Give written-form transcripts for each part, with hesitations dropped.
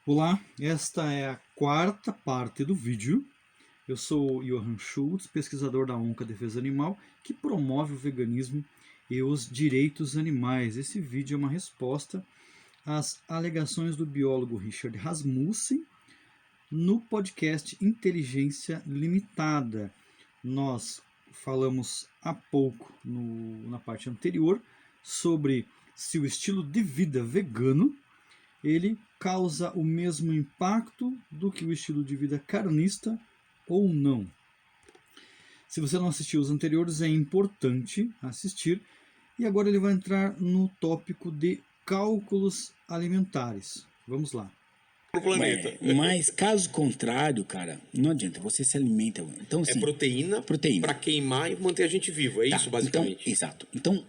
Olá, esta é a quarta parte do vídeo. Eu sou Johann Schultz, pesquisador da ONCA Defesa Animal, que promove o veganismo e os direitos animais. Esse vídeo é uma resposta às alegações do biólogo Richard Rasmussen no podcast Inteligência Limitada. Nós falamos há pouco, na parte anterior, sobre se o estilo de vida vegano ele causa o mesmo impacto do que o estilo de vida carnista ou não. Se você não assistiu os anteriores, é importante assistir. E agora ele vai entrar no tópico de cálculos alimentares. Vamos lá. Pro planeta. Mas caso contrário, cara, não adianta, você se alimenta. Então, assim, É proteína para queimar e manter a gente vivo, é isso basicamente? Então, exato. Então,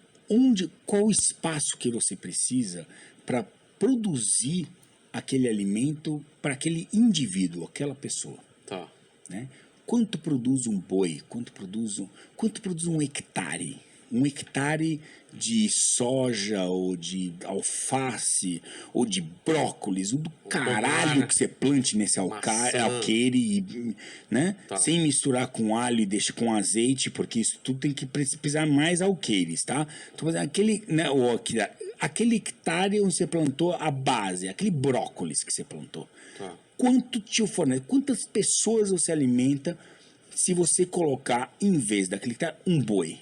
qual o espaço que você precisa para produzir aquele alimento para aquele indivíduo, aquela pessoa? Tá. Né? Quanto produz um boi? Quanto produz um hectare? Um hectare de soja, ou de alface, ou de brócolis, o do caralho que você plante nesse alqueire, né? Tá. Sem misturar com alho e deixa com azeite, porque isso tudo tem que precisar mais alqueires, tá? Então, aquele hectare onde você plantou a base, aquele brócolis que você plantou. Tá. Quanto te fornece? Quantas pessoas você alimenta se você colocar, em vez daquele hectare, um boi?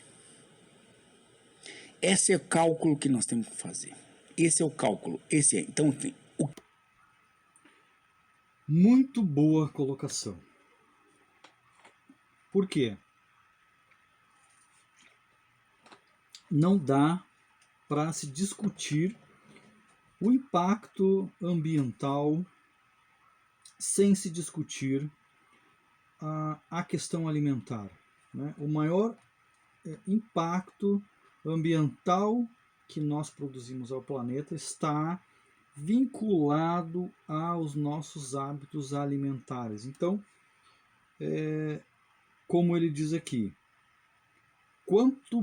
Esse é o cálculo que nós temos que fazer. Esse é o cálculo. Então, Muito boa colocação. Por quê? Não dá para se discutir o impacto ambiental sem se discutir a questão alimentar. Né? O maior impacto ambiental que nós produzimos ao planeta está vinculado aos nossos hábitos alimentares. Então, como ele diz aqui, quanto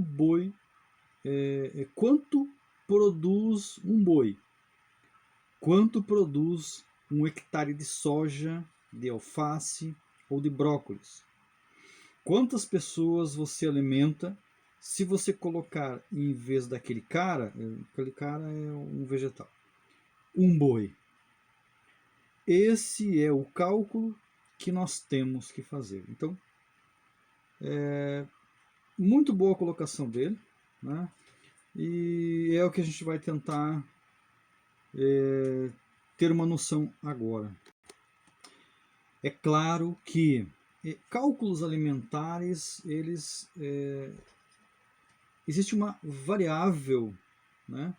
produz um boi? Quanto produz um hectare de soja, de alface ou de brócolis? Quantas pessoas você alimenta se você colocar, em vez daquele cara, aquele cara é um vegetal, um boi? Esse é o cálculo que nós temos que fazer. Então, muito boa a colocação dele, né? E é o que a gente vai tentar ter uma noção agora. É claro que cálculos alimentares, existe uma variável, né,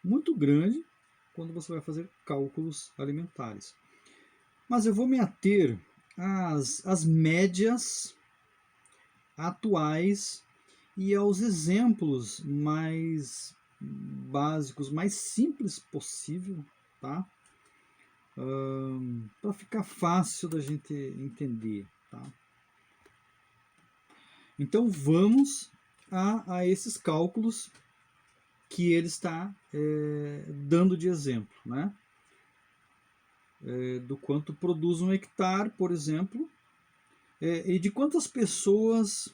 muito grande quando você vai fazer cálculos alimentares. Mas eu vou me ater às médias atuais e aos exemplos mais básicos, mais simples possível, tá? Para ficar fácil da gente entender, tá? Então vamos a esses cálculos que ele está dando de exemplo, né? Do quanto produz um hectare, por exemplo, e de quantas pessoas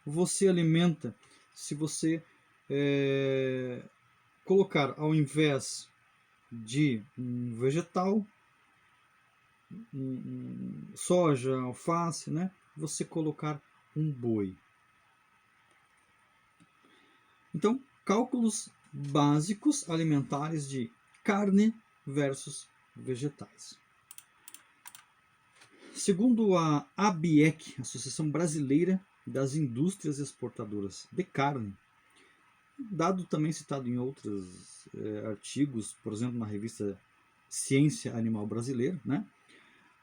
você alimenta se você colocar, ao invés de um vegetal, soja, alface, né, você colocar um boi. Então, cálculos básicos alimentares de carne versus vegetais. Segundo a ABIEC, Associação Brasileira das Indústrias Exportadoras de Carne, dado também citado em outros artigos, por exemplo, na revista Ciência Animal Brasileira, né?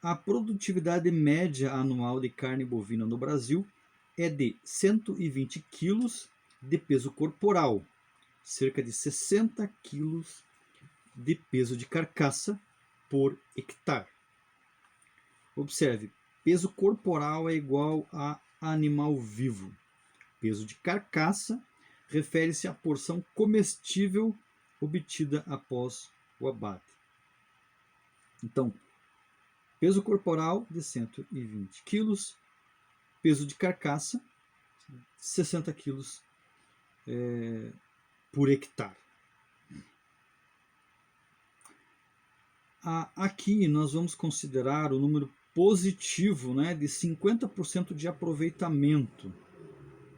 A produtividade média anual de carne bovina no Brasil é de 120 quilos de peso corporal, cerca de 60 quilos de peso de carcaça por hectare. Observe, peso corporal é igual a animal vivo. Peso de carcaça refere-se à porção comestível obtida após o abate. Então, Peso corporal de 120 quilos, peso de carcaça 60 quilos por hectare. Aqui nós vamos considerar o número positivo, né, de 50% de aproveitamento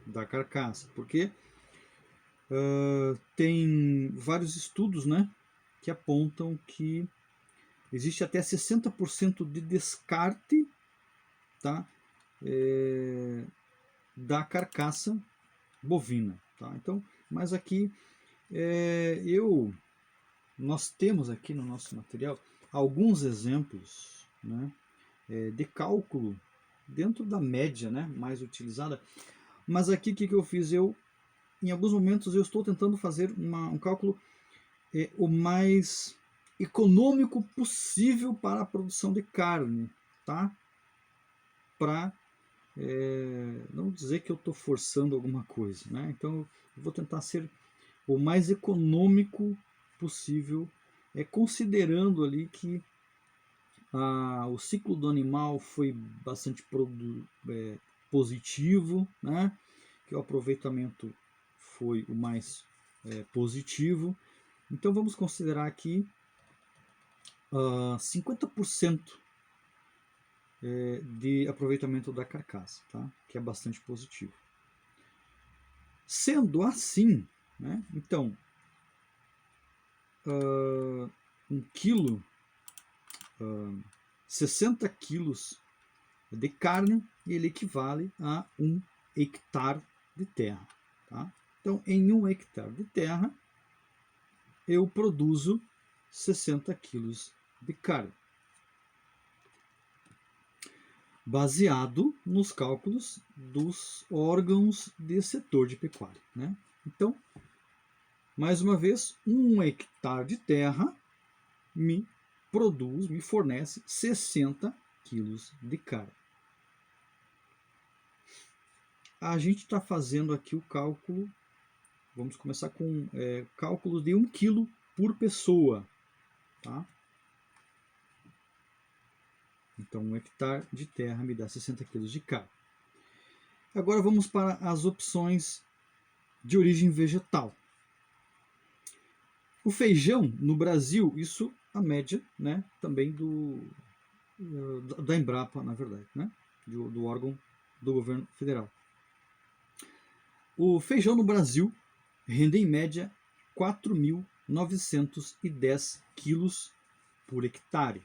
da carcaça, porque tem vários estudos, né, que apontam que existe até 60% de descarte, tá, da carcaça bovina. Tá? Então, mas aqui nós temos aqui no nosso material alguns exemplos, né, de cálculo dentro da média, né, mais utilizada. Mas aqui o que eu fiz? Em alguns momentos eu estou tentando fazer um cálculo o mais econômico possível para a produção de carne, tá? Para não dizer que eu estou forçando alguma coisa, né? Então eu vou tentar ser o mais econômico possível, considerando ali que o ciclo do animal foi bastante positivo, né? Que o aproveitamento foi o mais positivo. Então vamos considerar aqui 50% de aproveitamento da carcaça, tá? Que é bastante positivo. Sendo assim, né, então, 1 quilo, 60 quilos de carne, ele equivale a 1 hectare de terra. Tá? Então, em 1 hectare de terra, eu produzo 60 quilos de carne. Baseado nos cálculos dos órgãos de setor de pecuária. Né? Então, mais uma vez, 1 hectare de terra me fornece 60 quilos de carne. A gente está fazendo aqui o cálculo, vamos começar com cálculos de 1 quilo por pessoa. Tá? Então, 1 hectare de terra me dá 60 quilos de carne. Agora vamos para as opções de origem vegetal. O feijão no Brasil, isso a média, né, também da Embrapa, na verdade, né, do órgão do governo federal. O feijão no Brasil rende em média 4.910 quilos por hectare.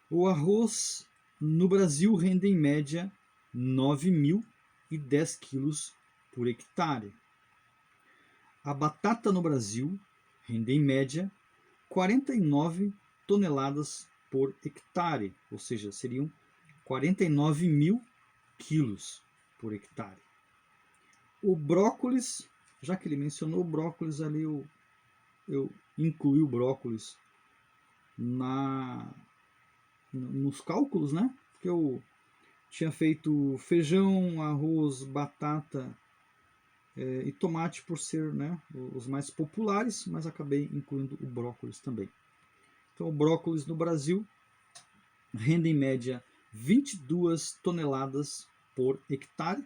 O arroz no Brasil rende em média 9.010 quilos por hectare. A batata no Brasil rende em média 49 toneladas por hectare, ou seja, seriam 49 mil quilos por hectare. O brócolis, já que ele mencionou o brócolis ali, eu incluí o brócolis nos cálculos, né? Porque eu tinha feito feijão, arroz, batata e tomate por ser, né, os mais populares, mas acabei incluindo o brócolis também. Então, o brócolis no Brasil rende em média 22 toneladas por hectare,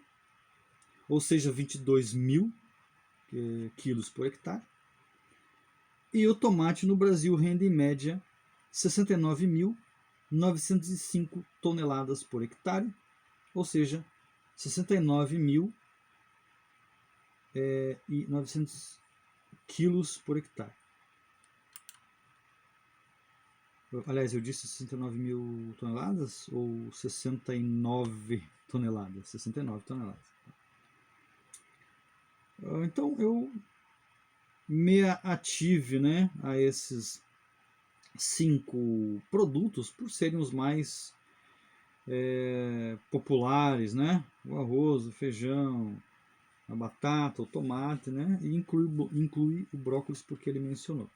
ou seja, 22 mil quilos por hectare. E o tomate no Brasil rende em média 69.905 toneladas por hectare, ou seja, 69.900 quilos por hectare. Aliás, eu disse 69 mil toneladas ou 69 toneladas? 69 toneladas. Então eu me ative, né, a esses 5 produtos por serem os mais populares, né? O arroz, o feijão, a batata, o tomate, né? E inclui o brócolis porque ele mencionou.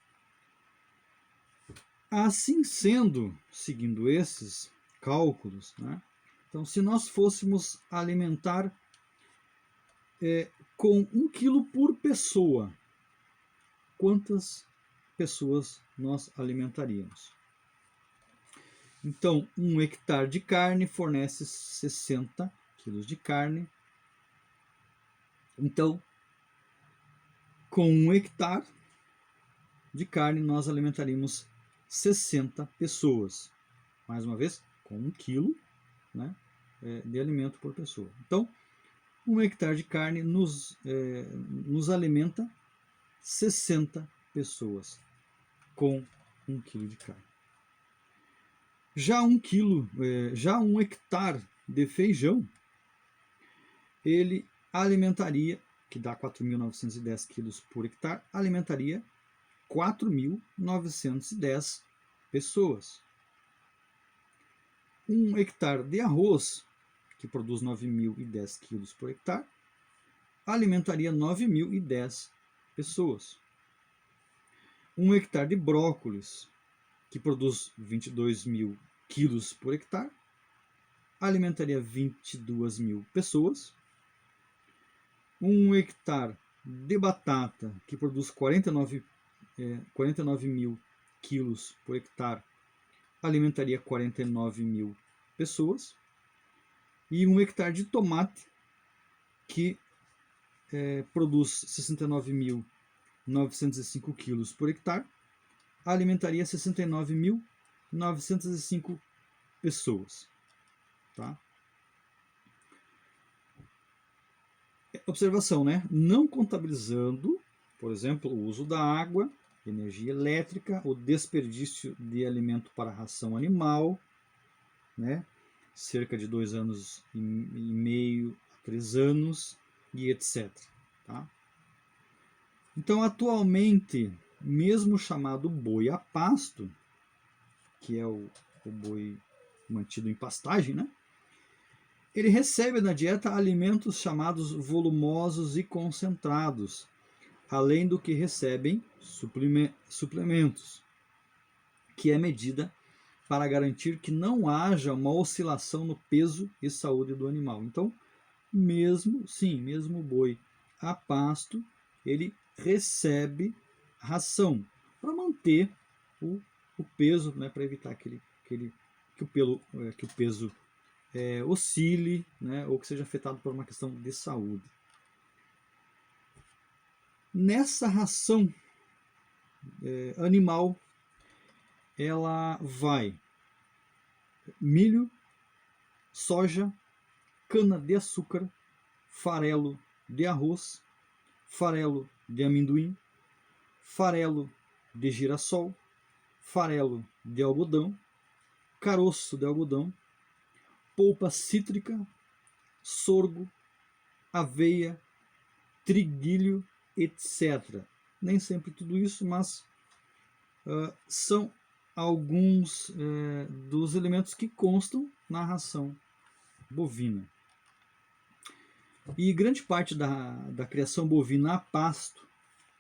Assim sendo, seguindo esses cálculos, né? Então, se nós fôssemos alimentar com 1 quilo por pessoa, quantas pessoas nós alimentaríamos? Então, 1 hectare de carne fornece 60 quilos de carne. Então, com 1 hectare de carne, nós alimentaríamos 60 pessoas. Mais uma vez, com 1 quilo, né, de alimento por pessoa. Então, 1 hectare de carne nos alimenta 60 pessoas com 1 quilo de carne. Já 1 hectare de feijão, ele alimentaria, que dá 4.910 quilos por hectare, alimentaria 4.910 pessoas. 1 hectare de arroz, que produz 9.010 quilos por hectare, alimentaria 9.010 pessoas. 1 hectare de brócolis, que produz 22.000 quilos por hectare, alimentaria 22.000 pessoas. 1 hectare de batata, que produz 49.000 quilos por hectare, alimentaria 49.000 pessoas. E 1 hectare de tomate, que produz 69.905 quilos por hectare, alimentaria 69.905 pessoas. Tá? Observação, né? Não contabilizando, por exemplo, o uso da água, energia elétrica, o desperdício de alimento para ração animal, né? Cerca de 2 anos e meio a 3 anos e etc. Tá? Então, atualmente, mesmo chamado boi a pasto, que é o boi mantido em pastagem, né? Ele recebe na dieta alimentos chamados volumosos e concentrados, além do que recebem suplementos, que é medida para garantir que não haja uma oscilação no peso e saúde do animal. Então, mesmo o boi a pasto, ele recebe ração para manter o peso, né, para evitar que o peso oscile, né, ou que seja afetado por uma questão de saúde. Nessa ração animal, ela vai milho, soja, cana-de-açúcar, farelo de arroz, farelo de amendoim, farelo de girassol, farelo de algodão, caroço de algodão, polpa cítrica, sorgo, aveia, triguilho, etc. Nem sempre tudo isso, mas são alguns dos elementos que constam na ração bovina. E grande parte da criação bovina a pasto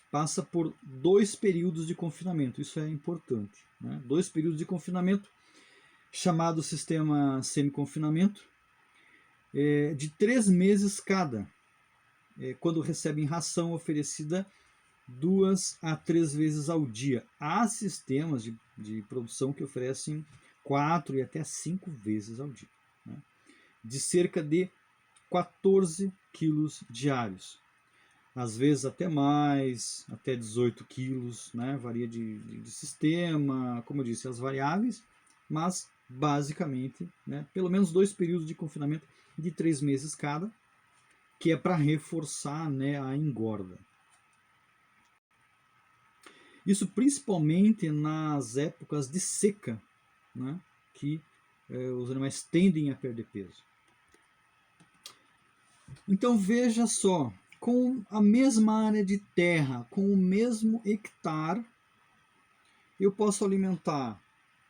passa por 2 períodos de confinamento. Isso é importante, né? 2 períodos de confinamento, chamado sistema semi-confinamento, de 3 meses cada, quando recebem ração oferecida 2 a 3 vezes ao dia. Há sistemas de produção que oferecem 4 e até 5 vezes ao dia, né? De cerca de 14 quilos diários. Às vezes até mais, até 18 quilos, né? Varia de sistema, como eu disse, as variáveis, mas basicamente, né, pelo menos 2 períodos de confinamento de 3 meses cada, que é para reforçar, né, a engorda. Isso principalmente nas épocas de seca, né, que os animais tendem a perder peso. Então veja só, com a mesma área de terra, com o mesmo hectare, eu posso alimentar,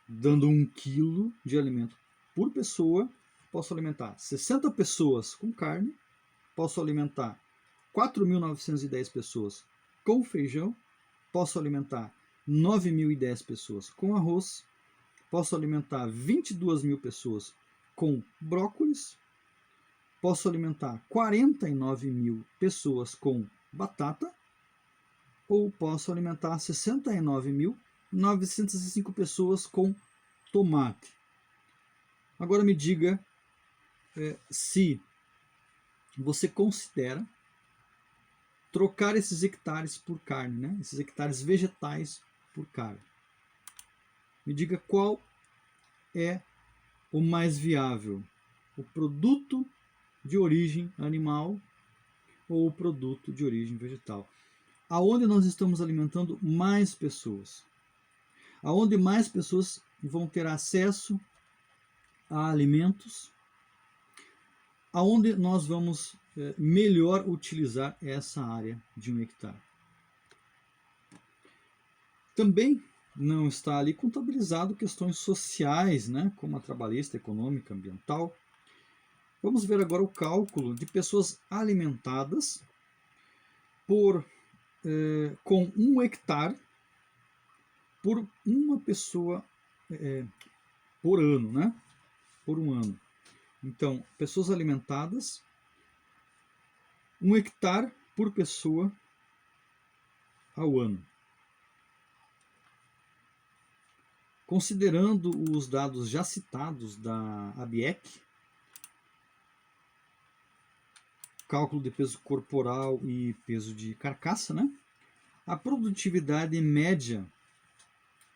dando 1 quilo de alimento por pessoa, posso alimentar 60 pessoas com carne, posso alimentar 4.910 pessoas com feijão, posso alimentar 9.010 pessoas com arroz, posso alimentar 22.000 pessoas com brócolis, posso alimentar 49.000 pessoas com batata, ou posso alimentar 69.905 pessoas com tomate. Agora me diga se você considera trocar esses hectares por carne, né? Esses hectares vegetais por carne. Me diga qual é o mais viável, o produto de origem animal ou o produto de origem vegetal. Aonde nós estamos alimentando mais pessoas? Aonde mais pessoas vão ter acesso a alimentos? Aonde nós vamos melhor utilizar essa área de 1 hectare? Também não está ali contabilizado questões sociais, né, como a trabalhista, econômica, ambiental. Vamos ver agora o cálculo de pessoas alimentadas com 1 hectare por uma pessoa por ano, né? Por um ano. Então, pessoas alimentadas, 1 hectare por pessoa ao ano. Considerando os dados já citados da ABIEC, cálculo de peso corporal e peso de carcaça, né? A produtividade média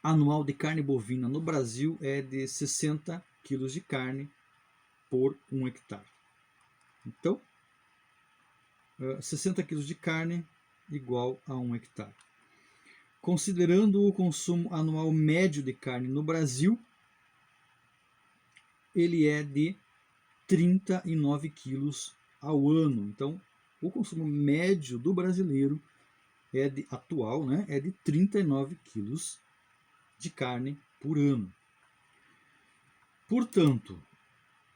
anual de carne bovina no Brasil é de 60 quilos de carne por 1 hectare. Então, 60 quilos de carne igual a 1 hectare. Considerando o consumo anual médio de carne no Brasil, ele é de 39 quilos ao ano. Então, o consumo médio do brasileiro atual, né, é de 39 quilos de carne por ano. Portanto,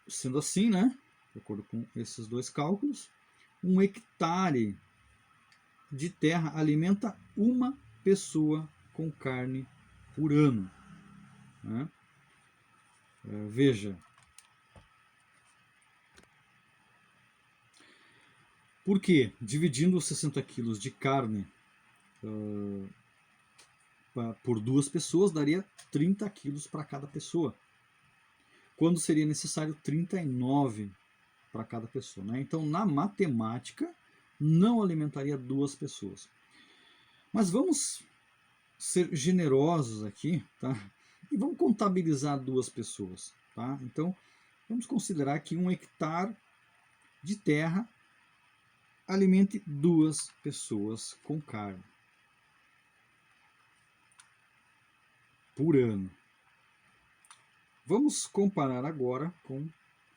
sendo assim, né, de acordo com esses dois cálculos, 1 hectare de terra alimenta uma pessoa com carne por ano, né? Veja, por quê? Dividindo os 60 quilos de carne por 2 pessoas, daria 30 quilos para cada pessoa, quando seria necessário 39 para cada pessoa, né? Então, na matemática, não alimentaria 2 pessoas. Mas vamos ser generosos aqui, tá? E vamos contabilizar 2 pessoas, tá? Então, vamos considerar que 1 hectare de terra alimente 2 pessoas com carne por ano. Vamos comparar agora com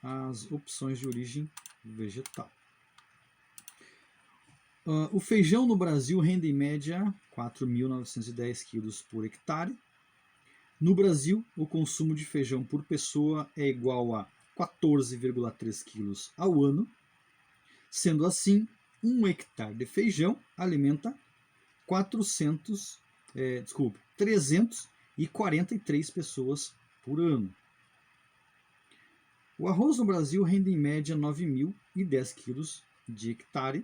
as opções de origem vegetal. O feijão no Brasil rende em média 4.910 kg por hectare. No Brasil, o consumo de feijão por pessoa é igual a 14,3 kg ao ano. Sendo assim, 1 hectare de feijão alimenta 343 pessoas por ano. O arroz no Brasil rende em média 9.010 kg de hectare.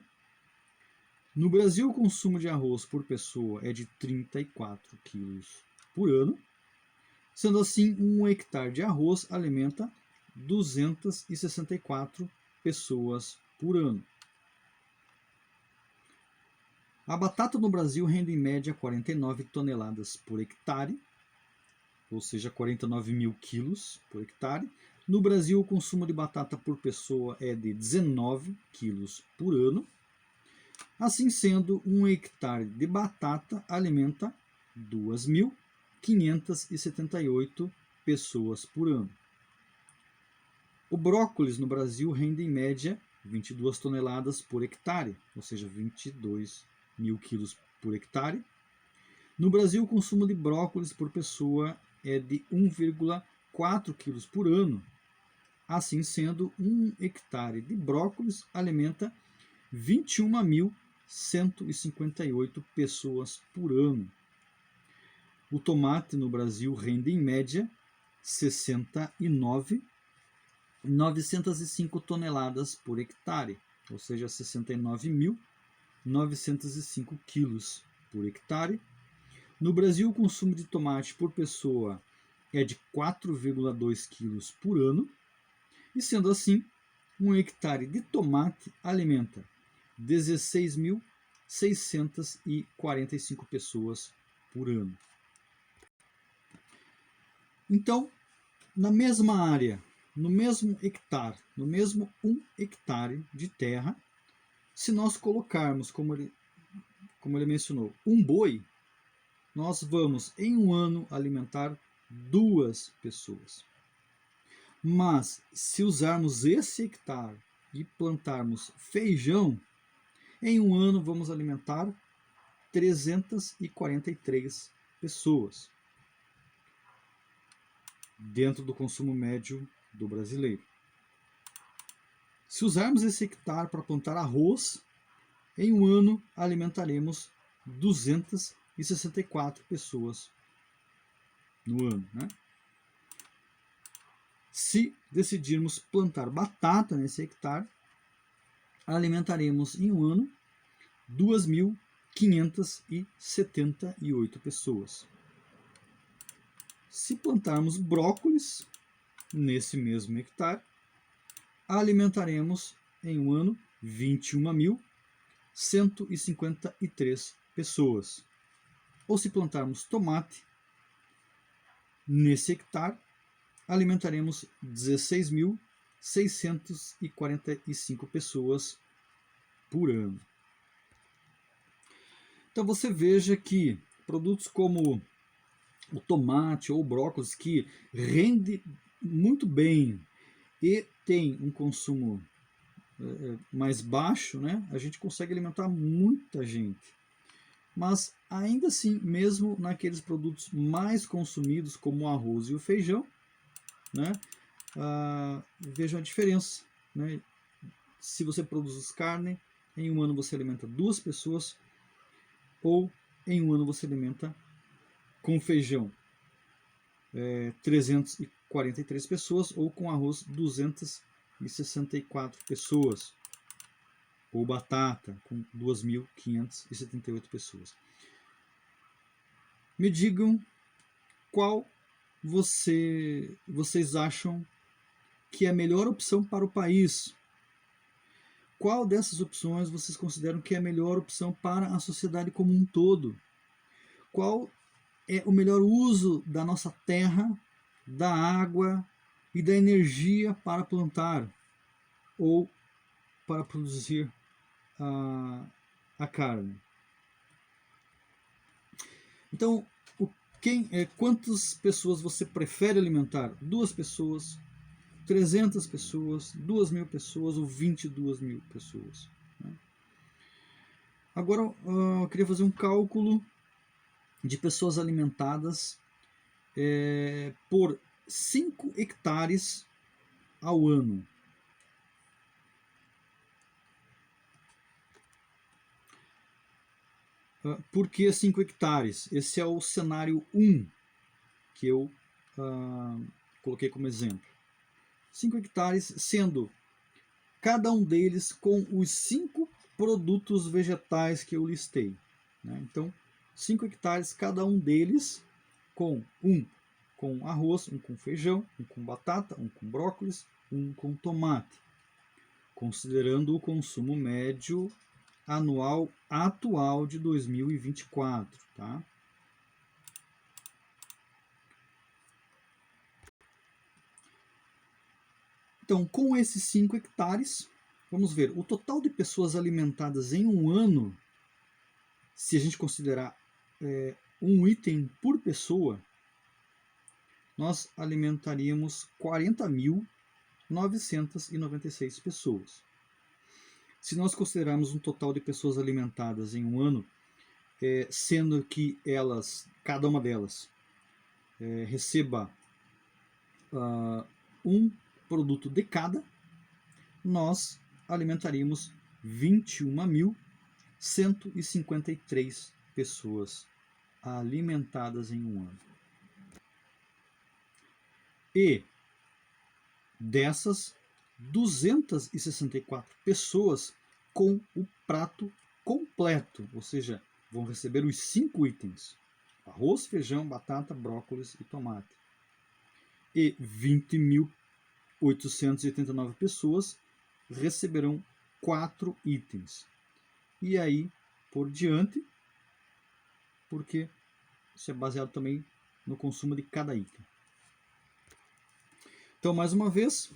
No Brasil, o consumo de arroz por pessoa é de 34 kg por ano. Sendo assim, 1 hectare de arroz alimenta 264 pessoas por ano. A batata no Brasil rende em média 49 toneladas por hectare, ou seja, 49.000 quilos por hectare. No Brasil, o consumo de batata por pessoa é de 19 quilos por ano. Assim sendo, 1 hectare de batata alimenta 2.578 pessoas por ano. O brócolis no Brasil rende em média 22 toneladas por hectare, ou seja, 22.000 quilos por hectare. No Brasil, o consumo de brócolis por pessoa é de 1,4 quilos por ano. Assim sendo, 1 hectare de brócolis alimenta 21.158 pessoas por ano. O tomate no Brasil rende em média 69.905 toneladas por hectare, ou seja, 69.905 quilos por hectare. No Brasil, o consumo de tomate por pessoa é de 4,2 quilos por ano, e sendo assim, um hectare de tomate alimenta 16.645 pessoas por ano. Então, na mesma área, no mesmo hectare, no mesmo 1 hectare de terra, se nós colocarmos, como ele mencionou, um boi, nós vamos em um ano alimentar 2 pessoas. Mas se usarmos esse hectare e plantarmos feijão, em um ano vamos alimentar 343 pessoas, dentro do consumo médio do brasileiro. Se usarmos esse hectare para plantar arroz, em um ano alimentaremos 264 pessoas no ano, né? Se decidirmos plantar batata nesse hectare, alimentaremos em um ano 2.578 pessoas. Se plantarmos brócolis nesse mesmo hectare, alimentaremos em um ano 21.153 pessoas. Ou se plantarmos tomate nesse hectare, alimentaremos 16.645 pessoas por ano. Então você veja que produtos como o tomate ou o brócolis, que rende muito bem e tem um consumo mais baixo, né, a gente consegue alimentar muita gente. Mas ainda assim, mesmo naqueles produtos mais consumidos, como o arroz e o feijão, né, vejam a diferença, né? Se você produz carne, em um ano você alimenta 2 pessoas, ou em um ano você alimenta com feijão 343 pessoas, ou com arroz 264 pessoas, ou batata com 2.578 pessoas. Me digam qual vocês acham que é a melhor opção para o país. Qual dessas opções vocês consideram que é a melhor opção para a sociedade como um todo? Qual é o melhor uso da nossa terra, da água e da energia para plantar ou para produzir a carne? Então, quantas pessoas você prefere alimentar? 2 pessoas, 300 pessoas, 2.000 pessoas ou 22.000 pessoas? Agora, eu queria fazer um cálculo de pessoas alimentadas por 5 hectares ao ano. Por que 5 hectares? Esse é o cenário 1 que eu coloquei como exemplo. 5 hectares, sendo cada um deles com os 5 produtos vegetais que eu listei, né? Então, 5 hectares, cada um deles com um com arroz, um com feijão, um com batata, um com brócolis, um com tomate, considerando o consumo médio anual atual de 2024, tá? Então, com esses 5 hectares, vamos ver, o total de pessoas alimentadas em um ano, se a gente considerar um item por pessoa, nós alimentaríamos 40.996 pessoas. Se nós considerarmos um total de pessoas alimentadas em um ano, sendo que cada uma delas, receba um produto de cada, nós alimentaríamos 21.153 pessoas alimentadas em um ano. E dessas, 264 pessoas com o prato completo, ou seja, vão receber os 5 itens: arroz, feijão, batata, brócolis e tomate. e 20.889 pessoas receberão 4 itens. E aí por diante, porque isso é baseado também no consumo de cada item. Então, mais uma vez,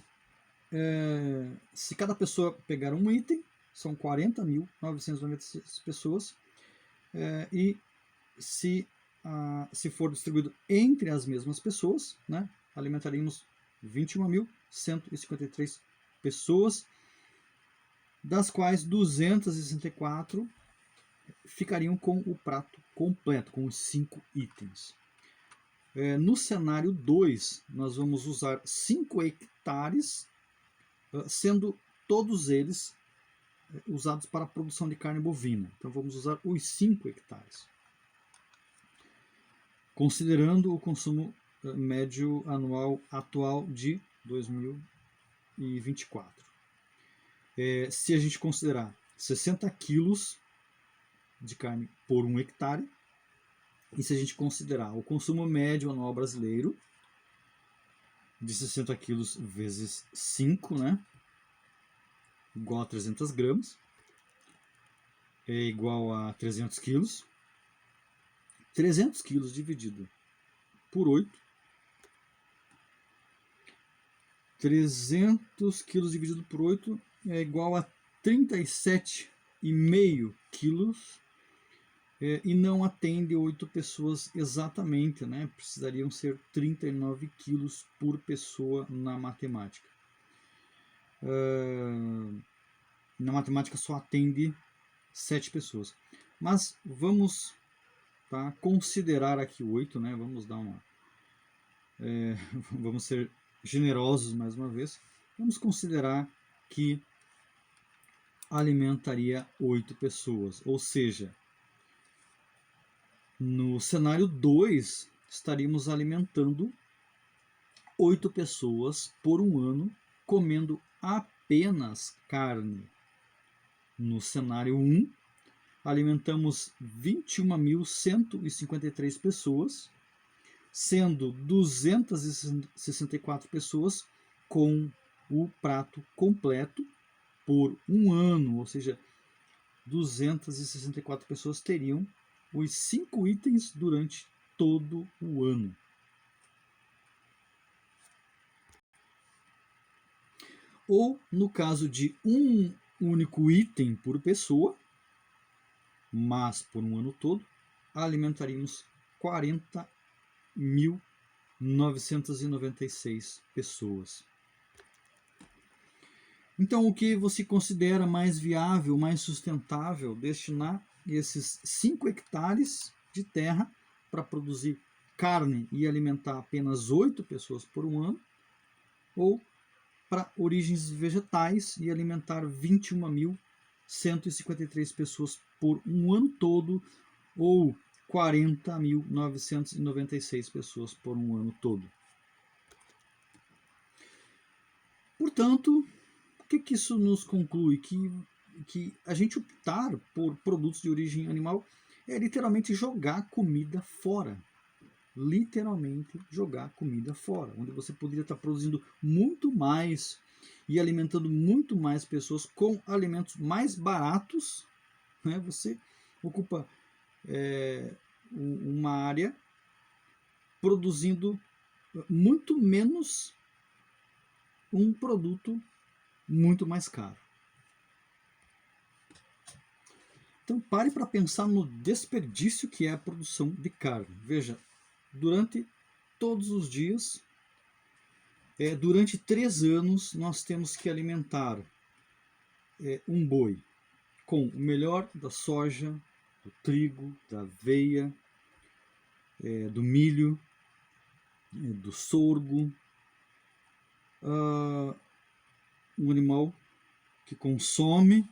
se cada pessoa pegar um item, são 40.996 pessoas, e se for distribuído entre as mesmas pessoas, né, alimentaríamos 21.153 pessoas, das quais 264 ficariam com o prato completo, com os 5 itens. No cenário 2, nós vamos usar 5 hectares, sendo todos eles usados para a produção de carne bovina. Então vamos usar os 5 hectares. Considerando o consumo médio anual atual de 2024. Se a gente considerar 60 quilos de carne por 1 hectare, e se a gente considerar o consumo médio anual brasileiro de 60 quilos vezes 5, né, igual a 300 gramas, é igual a 300 quilos. 300 quilos dividido por 8. 300 quilos dividido por 8 é igual a 37,5 quilos. E não atende 8 pessoas exatamente, né? Precisariam ser 39 quilos por pessoa na matemática. Na matemática só atende 7 pessoas. Mas vamos considerar aqui 8, né? Vamos dar uma... vamos ser generosos mais uma vez. Vamos considerar que alimentaria 8 pessoas, ou seja, no cenário 2, estaríamos alimentando 8 pessoas por um ano, comendo apenas carne. No cenário 1, alimentamos 21.153 pessoas, sendo 264 pessoas com o prato completo por um ano, ou seja, 264 pessoas teriam os 5 itens durante todo o ano. Ou, no caso de um único item por pessoa, mas por um ano todo, alimentaríamos 40.996 pessoas. Então, o que você considera mais viável, mais sustentável, destinar esses 5 hectares de terra para produzir carne e alimentar apenas 8 pessoas por um ano, ou para origens vegetais e alimentar 21.153 pessoas por um ano todo, ou 40.996 pessoas por um ano todo. Portanto, o que isso nos conclui? Que a gente optar por produtos de origem animal é literalmente jogar comida fora. Literalmente jogar comida fora. Onde você poderia estar produzindo muito mais e alimentando muito mais pessoas com alimentos mais baratos, né? Você ocupa uma área produzindo muito menos um produto muito mais caro. Então pare para pensar no desperdício que é a produção de carne. Veja, durante todos os dias, durante 3 anos, nós temos que alimentar um boi com o melhor da soja, do trigo, da aveia, do milho, do sorgo, um animal que consome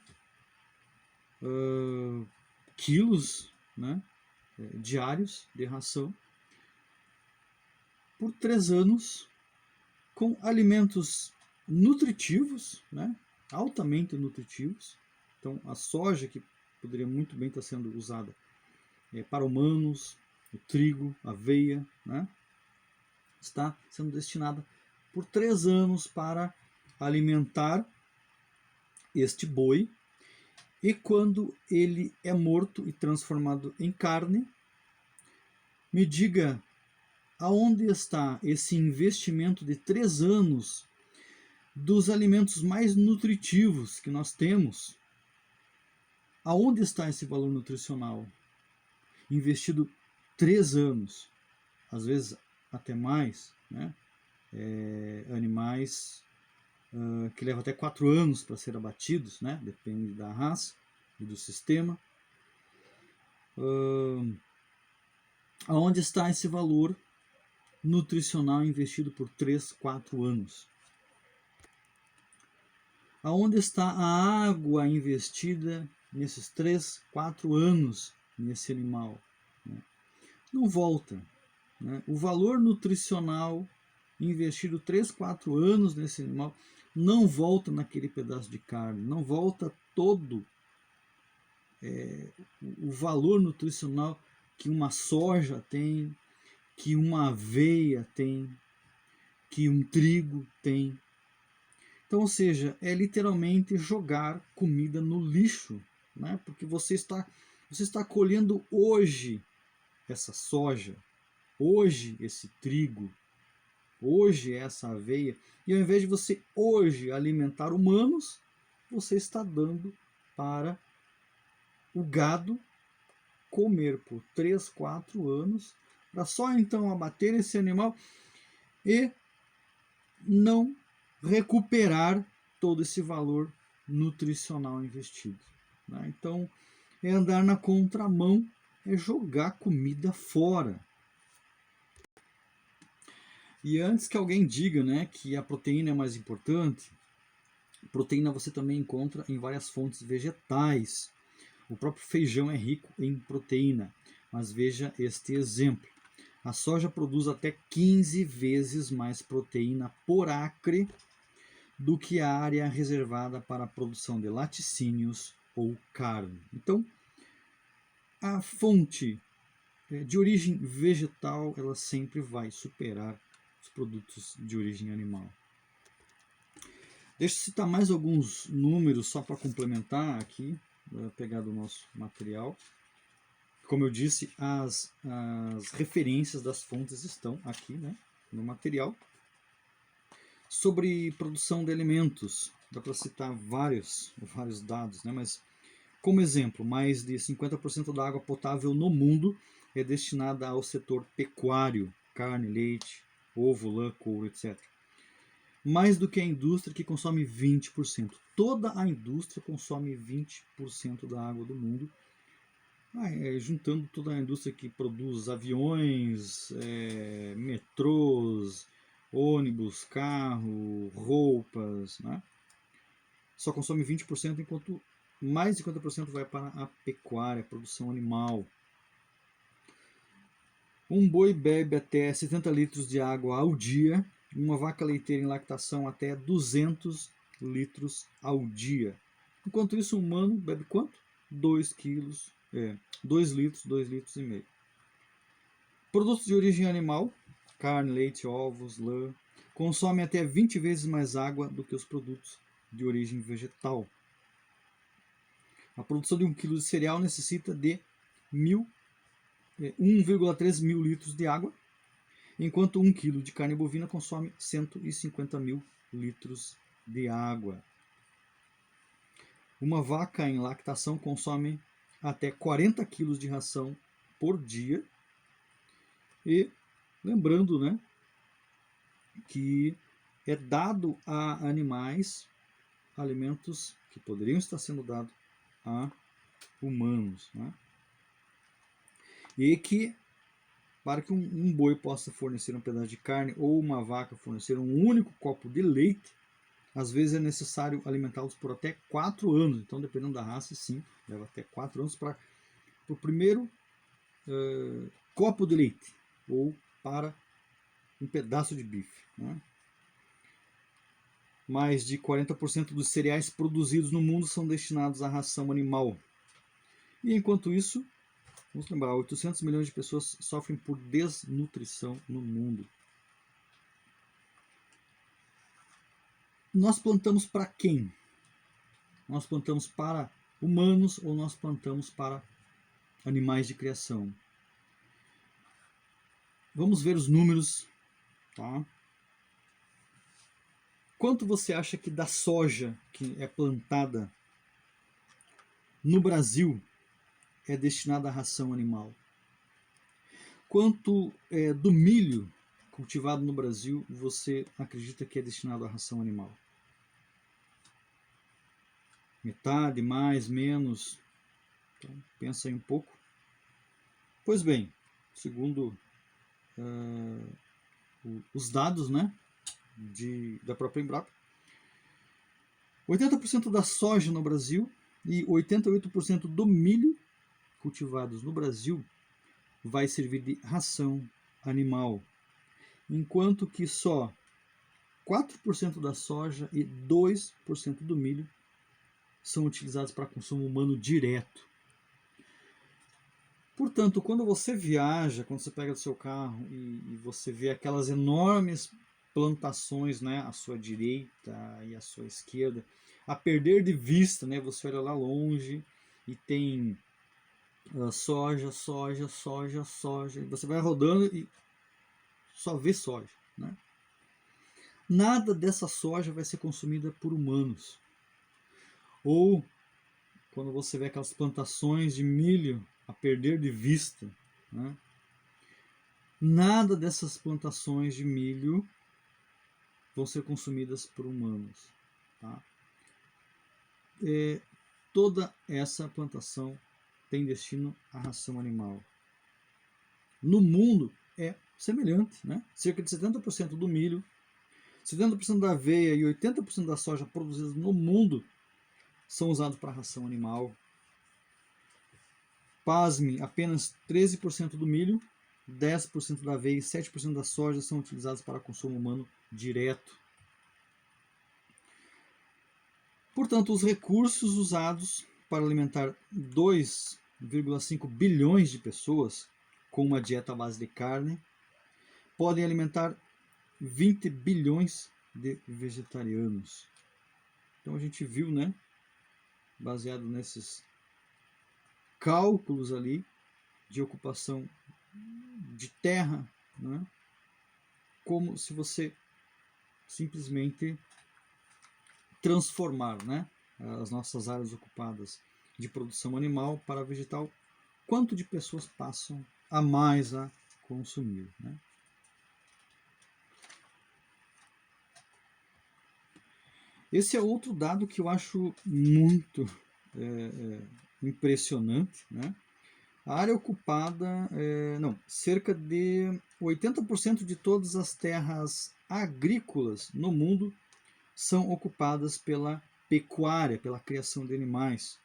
quilos, né, diários de ração por 3 anos, com alimentos nutritivos, né, altamente nutritivos. Então a soja, que poderia muito bem estar sendo usada para humanos, o trigo, a aveia, né, está sendo destinada por 3 anos para alimentar este boi, e quando ele é morto e transformado em carne, me diga aonde está esse investimento de 3 anos dos alimentos mais nutritivos que nós temos. Aonde está esse valor nutricional? Investido 3 anos, às vezes até mais, né? Animais que levam até 4 anos para ser abatidos, né? Depende da raça e do sistema. Aonde está esse valor nutricional investido por 3, 4 anos? Aonde está a água investida nesses 3, 4 anos nesse animal? Não volta. Né? O valor nutricional investido 3, 4 anos nesse animal não volta naquele pedaço de carne, não volta todo o valor nutricional que uma soja tem, que uma aveia tem, que um trigo tem. Então, ou seja, é literalmente jogar comida no lixo, né? Porque você está colhendo hoje essa soja, hoje esse trigo, hoje essa aveia, e ao invés de você hoje alimentar humanos, você está dando para o gado comer por 3, 4 anos, para só então abater esse animal e não recuperar todo esse valor nutricional investido. Né? Então, é andar na contramão, é jogar comida fora. E antes que alguém diga, né, que a proteína é mais importante, proteína você também encontra em várias fontes vegetais. O próprio feijão é rico em proteína, mas veja este exemplo. A soja produz até 15 vezes mais proteína por acre do que a área reservada para a produção de laticínios ou carne. Então, a fonte de origem vegetal, ela sempre vai superar os produtos de origem animal. Deixa eu citar mais alguns números só para complementar aqui, pegar do nosso material. Como eu disse, as referências das fontes estão aqui, né, no material. Sobre produção de alimentos, dá para citar vários dados, né, mas como exemplo, mais de 50% da água potável no mundo é destinada ao setor pecuário, carne, leite, ovo, lã, couro, etc. Mais do que a indústria, que consome 20%. Toda a indústria consome 20% da água do mundo. Juntando toda a indústria que produz aviões, metrôs, ônibus, carro, roupas, né? Só consome 20%, enquanto mais de 50% vai para a pecuária, a produção animal. Um boi bebe até 70 litros de água ao dia, uma vaca leiteira em lactação até 200 litros ao dia. Enquanto isso, o humano bebe quanto? 2 litros, 2 litros e meio. Produtos de origem animal, carne, leite, ovos, lã, consomem até 20 vezes mais água do que os produtos de origem vegetal. A produção de 1 kg de cereal necessita de 1,3 mil litros de água, enquanto 1 kg de carne bovina consome 150 mil litros de água. Uma vaca em lactação consome até 40 kg de ração por dia. E lembrando, né, que é dado a animais alimentos que poderiam estar sendo dados a humanos, né? E que para que um boi possa fornecer um pedaço de carne ou uma vaca fornecer um único copo de leite, às vezes é necessário alimentá-los por até 4 anos. Então, dependendo da raça, sim, leva até 4 anos para o primeiro copo de leite ou para um pedaço de bife, né? Mais de 40% dos cereais produzidos no mundo são destinados à ração animal. E enquanto isso, vamos lembrar, 800 milhões de pessoas sofrem por desnutrição no mundo. nós plantamos para quem? Nós plantamos para humanos ou nós plantamos para animais de criação? Vamos ver os números, tá? Quanto você acha que da soja que é plantada no Brasil é destinada à ração animal? Quanto do milho cultivado no Brasil você acredita que é destinado à ração animal? Metade, mais, menos? Então, pensa aí um pouco. Pois bem, segundo os dados, né, da própria Embrapa, 80% da soja no Brasil e 88% do milho cultivados no Brasil vai servir de ração animal, enquanto que só 4% da soja e 2% do milho são utilizados para consumo humano direto. Portanto, quando você viaja, quando você pega o seu carro e você vê aquelas enormes plantações, né, à sua direita e à sua esquerda, a perder de vista, né, você olha lá longe e tem soja, soja, soja, soja, e você vai rodando e só vê soja, né? Nada dessa soja vai ser consumida por humanos. Ou quando você vê aquelas plantações de milho a perder de vista, né? Nada dessas plantações de milho vão ser consumidas por humanos, tá? Toda essa plantação tem destino à ração animal. No mundo é semelhante, né? Cerca de 70% do milho, 70% da aveia e 80% da soja produzidas no mundo são usados para ração animal. Pasme, apenas 13% do milho, 10% da aveia e 7% da soja são utilizados para consumo humano direto. Portanto, os recursos usados para alimentar 2,5 bilhões de pessoas com uma dieta à base de carne podem alimentar 20 bilhões de vegetarianos. Então a gente viu, né, baseado nesses cálculos ali de ocupação de terra, né, como se você simplesmente transformar, né, as nossas áreas ocupadas de produção animal para vegetal, quanto de pessoas passam a mais a consumir, né? Esse é outro dado que eu acho muito impressionante, né? A área ocupada, cerca de 80% de todas as terras agrícolas no mundo são ocupadas pela pecuária, pela criação de animais,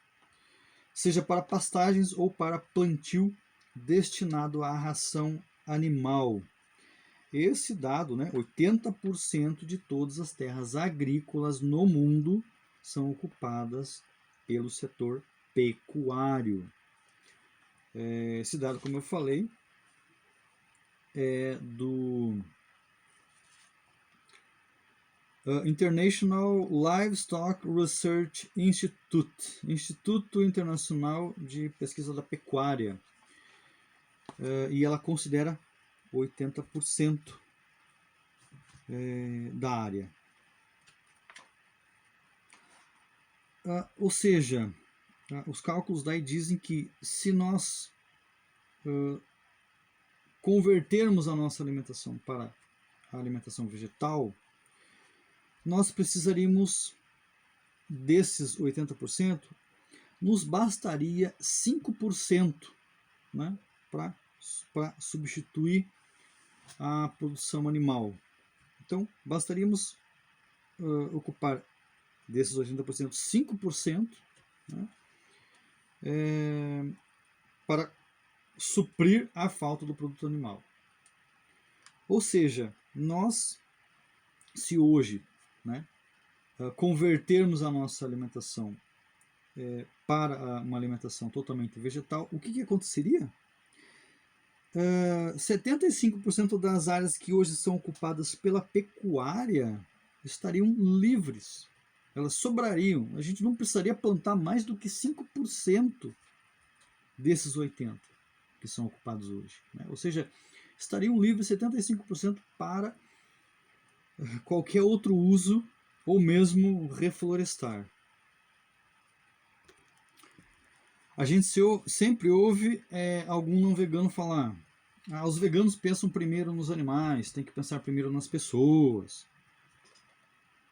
seja para pastagens ou para plantio destinado à ração animal. Esse dado, né, 80% de todas as terras agrícolas no mundo são ocupadas pelo setor pecuário. Esse dado, como eu falei, é do International Livestock Research Institute, Instituto Internacional de Pesquisa da Pecuária, e ela considera 80% da área. Ou seja, os cálculos daí dizem que se nós convertermos a nossa alimentação para a alimentação vegetal, nós precisaríamos desses 80%, nos bastaria 5%, né, para substituir a produção animal. Então, bastaríamos ocupar desses 80%, 5%, né, para suprir a falta do produto animal. Ou seja, nós, se hoje, né, convertermos a nossa alimentação para uma alimentação totalmente vegetal, o que aconteceria? 75% das áreas que hoje são ocupadas pela pecuária estariam livres, elas sobrariam. A gente não precisaria plantar mais do que 5% desses 80% que são ocupados hoje, né? Ou seja, estariam livres 75% para qualquer outro uso ou mesmo reflorestar. A gente sempre ouve algum não vegano falar: os veganos pensam primeiro nos animais, tem que pensar primeiro nas pessoas.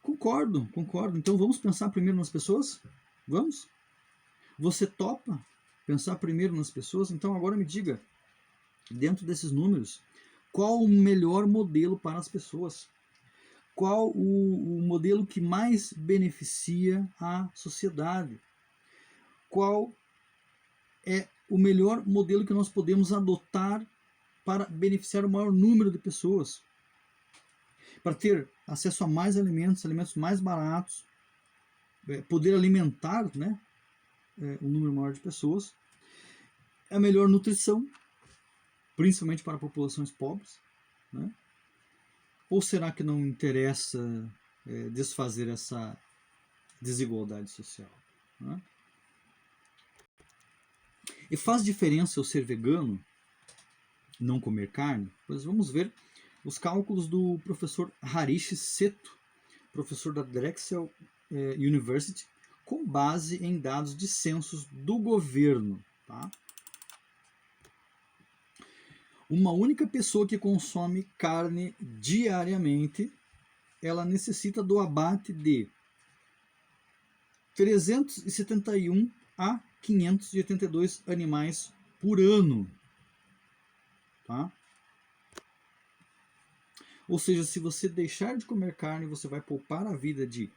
Concordo. Então vamos pensar primeiro nas pessoas? Vamos? Você topa pensar primeiro nas pessoas? Então agora me diga, dentro desses números, qual o melhor modelo para as pessoas? Qual o modelo que mais beneficia a sociedade? Qual é o melhor modelo que nós podemos adotar para beneficiar o maior número de pessoas? Para ter acesso a mais alimentos mais baratos, poder alimentar, né, um número maior de pessoas, a melhor nutrição, principalmente para populações pobres, né? Ou será que não interessa desfazer essa desigualdade social, né? E faz diferença eu ser vegano, não comer carne? Pois vamos ver os cálculos do professor Harish Seto, professor da Drexel University, com base em dados de censos do governo. Tá? Uma única pessoa que consome carne diariamente, ela necessita do abate de 371 a 582 animais por ano. Tá? Ou seja, se você deixar de comer carne, você vai poupar a vida de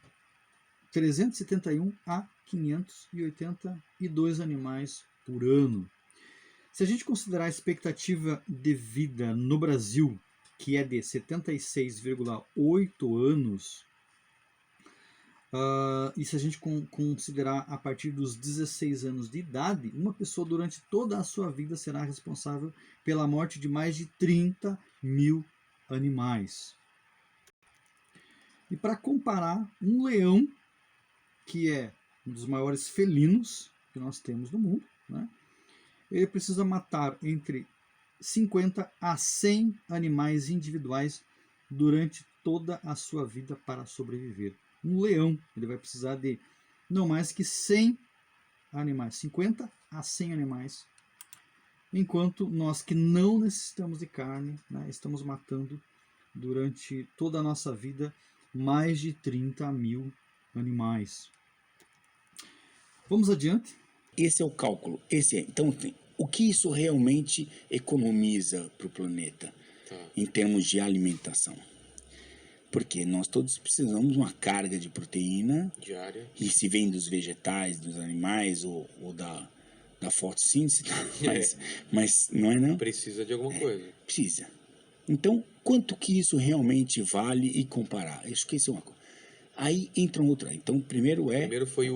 371 a 582 animais por ano. Se a gente considerar a expectativa de vida no Brasil, que é de 76,8 anos, e se a gente considerar a partir dos 16 anos de idade, uma pessoa durante toda a sua vida será responsável pela morte de mais de 30 mil animais. E para comparar, um leão, que é um dos maiores felinos que nós temos no mundo, né, ele precisa matar entre 50 a 100 animais individuais durante toda a sua vida para sobreviver. Um leão, ele vai precisar de não mais que 100 animais, 50 a 100 animais, enquanto nós que não necessitamos de carne, né, estamos matando durante toda a nossa vida mais de 30 mil animais. Vamos adiante. Esse é o cálculo. Então, o que isso realmente economiza para o planeta em termos de alimentação? Porque nós todos precisamos de uma carga de proteína diária. E se vem dos vegetais, dos animais ou da fotossíntese, mas não é não? Precisa de alguma coisa. Precisa. Então, quanto que isso realmente vale e comparar? Acho que isso é uma coisa. Aí entra um outro. Então, primeiro foi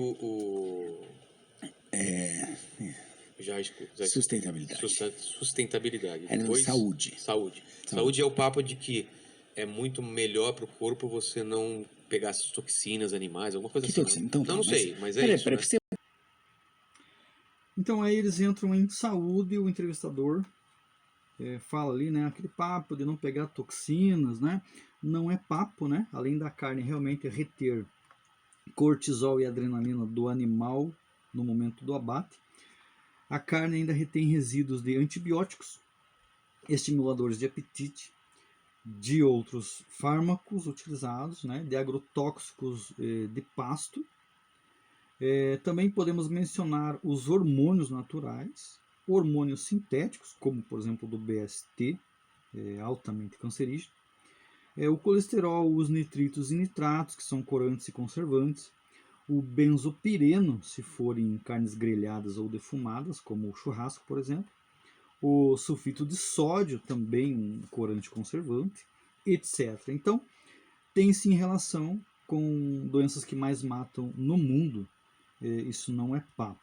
já sustentabilidade. Sustentabilidade. Depois, saúde. Saúde é o papo de que é muito melhor para o corpo você não pegar essas toxinas animais, alguma coisa assim. Toxina? Então, não sei, mas é isso. Né? Então aí eles entram em saúde, o entrevistador fala ali, né, aquele papo de não pegar toxinas, né? Não é papo, né? Além da carne realmente reter cortisol e adrenalina do animal no momento do abate, a carne ainda retém resíduos de antibióticos, estimuladores de apetite, de outros fármacos utilizados, né, de agrotóxicos de pasto. Também podemos mencionar os hormônios naturais, hormônios sintéticos, como por exemplo do BST, altamente cancerígeno, o colesterol, os nitritos e nitratos, que são corantes e conservantes, o benzopireno, se forem carnes grelhadas ou defumadas, como o churrasco, por exemplo, o sulfito de sódio, também um corante conservante, etc. Então, tem sim relação com doenças que mais matam no mundo. Isso não é papo.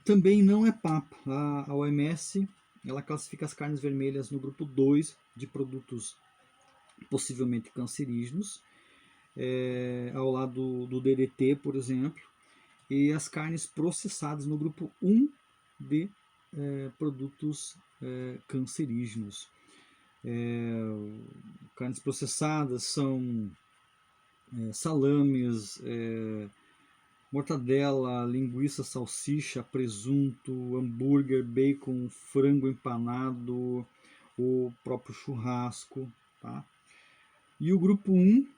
Também não é papo. A OMS ela classifica as carnes vermelhas no grupo 2 de produtos possivelmente cancerígenos, ao lado do DDT, por exemplo, e as carnes processadas no grupo 1 de produtos cancerígenos. Carnes processadas são salames, mortadela, linguiça, salsicha, presunto, hambúrguer, bacon, frango empanado, o próprio churrasco, tá? E o grupo 1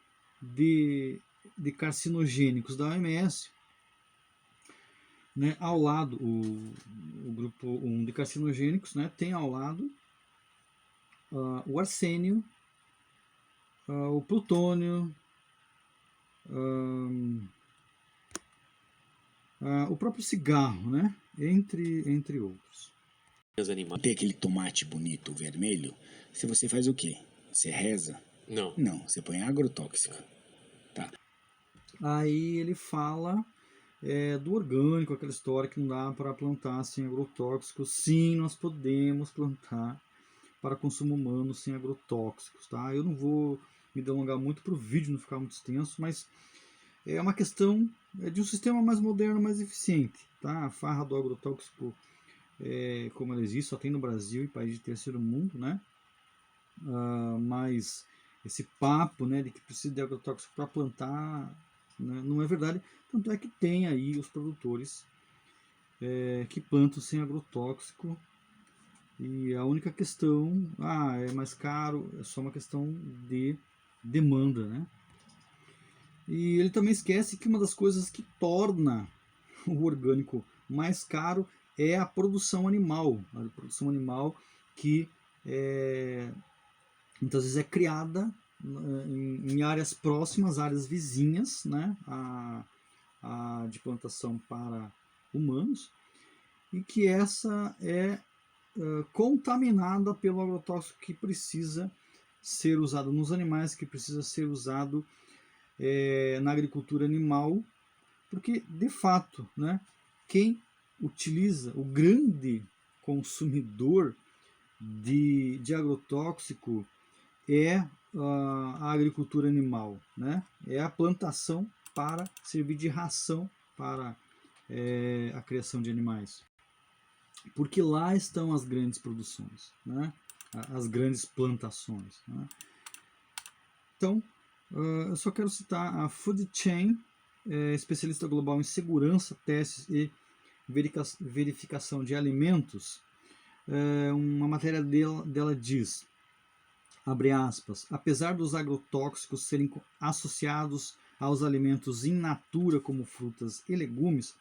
de carcinogênicos da OMS, né, ao lado, o grupo 1 de carcinogênicos, né, tem ao lado o arsênio, o plutônio, o próprio cigarro, né, entre outros. Animais. Tem aquele tomate bonito, vermelho, se você faz o quê? Você reza? Não. Não, você põe agrotóxico. Tá. Aí ele fala do orgânico, aquela história que não dá para plantar sem agrotóxicos. Sim, nós podemos plantar para consumo humano sem agrotóxicos, tá? Eu não vou me delongar muito para o vídeo não ficar muito extenso, mas é uma questão de um sistema mais moderno, mais eficiente, tá? A farra do agrotóxico, como ela existe, só tem no Brasil e país de terceiro mundo, né? Mas esse papo, né, de que precisa de agrotóxico para plantar, né, não é verdade. Tanto é que tem aí os produtores que plantam sem agrotóxico, e a única questão, é mais caro, é só uma questão de demanda, né? E ele também esquece que uma das coisas que torna o orgânico mais caro é a produção animal. A produção animal que muitas vezes é criada em áreas próximas, áreas vizinhas, né, de plantação para humanos, e que essa é contaminada pelo agrotóxico que precisa ser usado nos animais, que precisa ser usado na agricultura animal, porque de fato, né, quem utiliza, o grande consumidor de agrotóxico é a agricultura animal, né? É a plantação para servir de ração para a criação de animais. Porque lá estão as grandes produções, né? As grandes plantações, né? Então, eu só quero citar a Food Chain, especialista global em segurança, testes e verificação de alimentos. Uma matéria dela diz, abre aspas, apesar dos agrotóxicos serem associados aos alimentos in natura como frutas e legumes,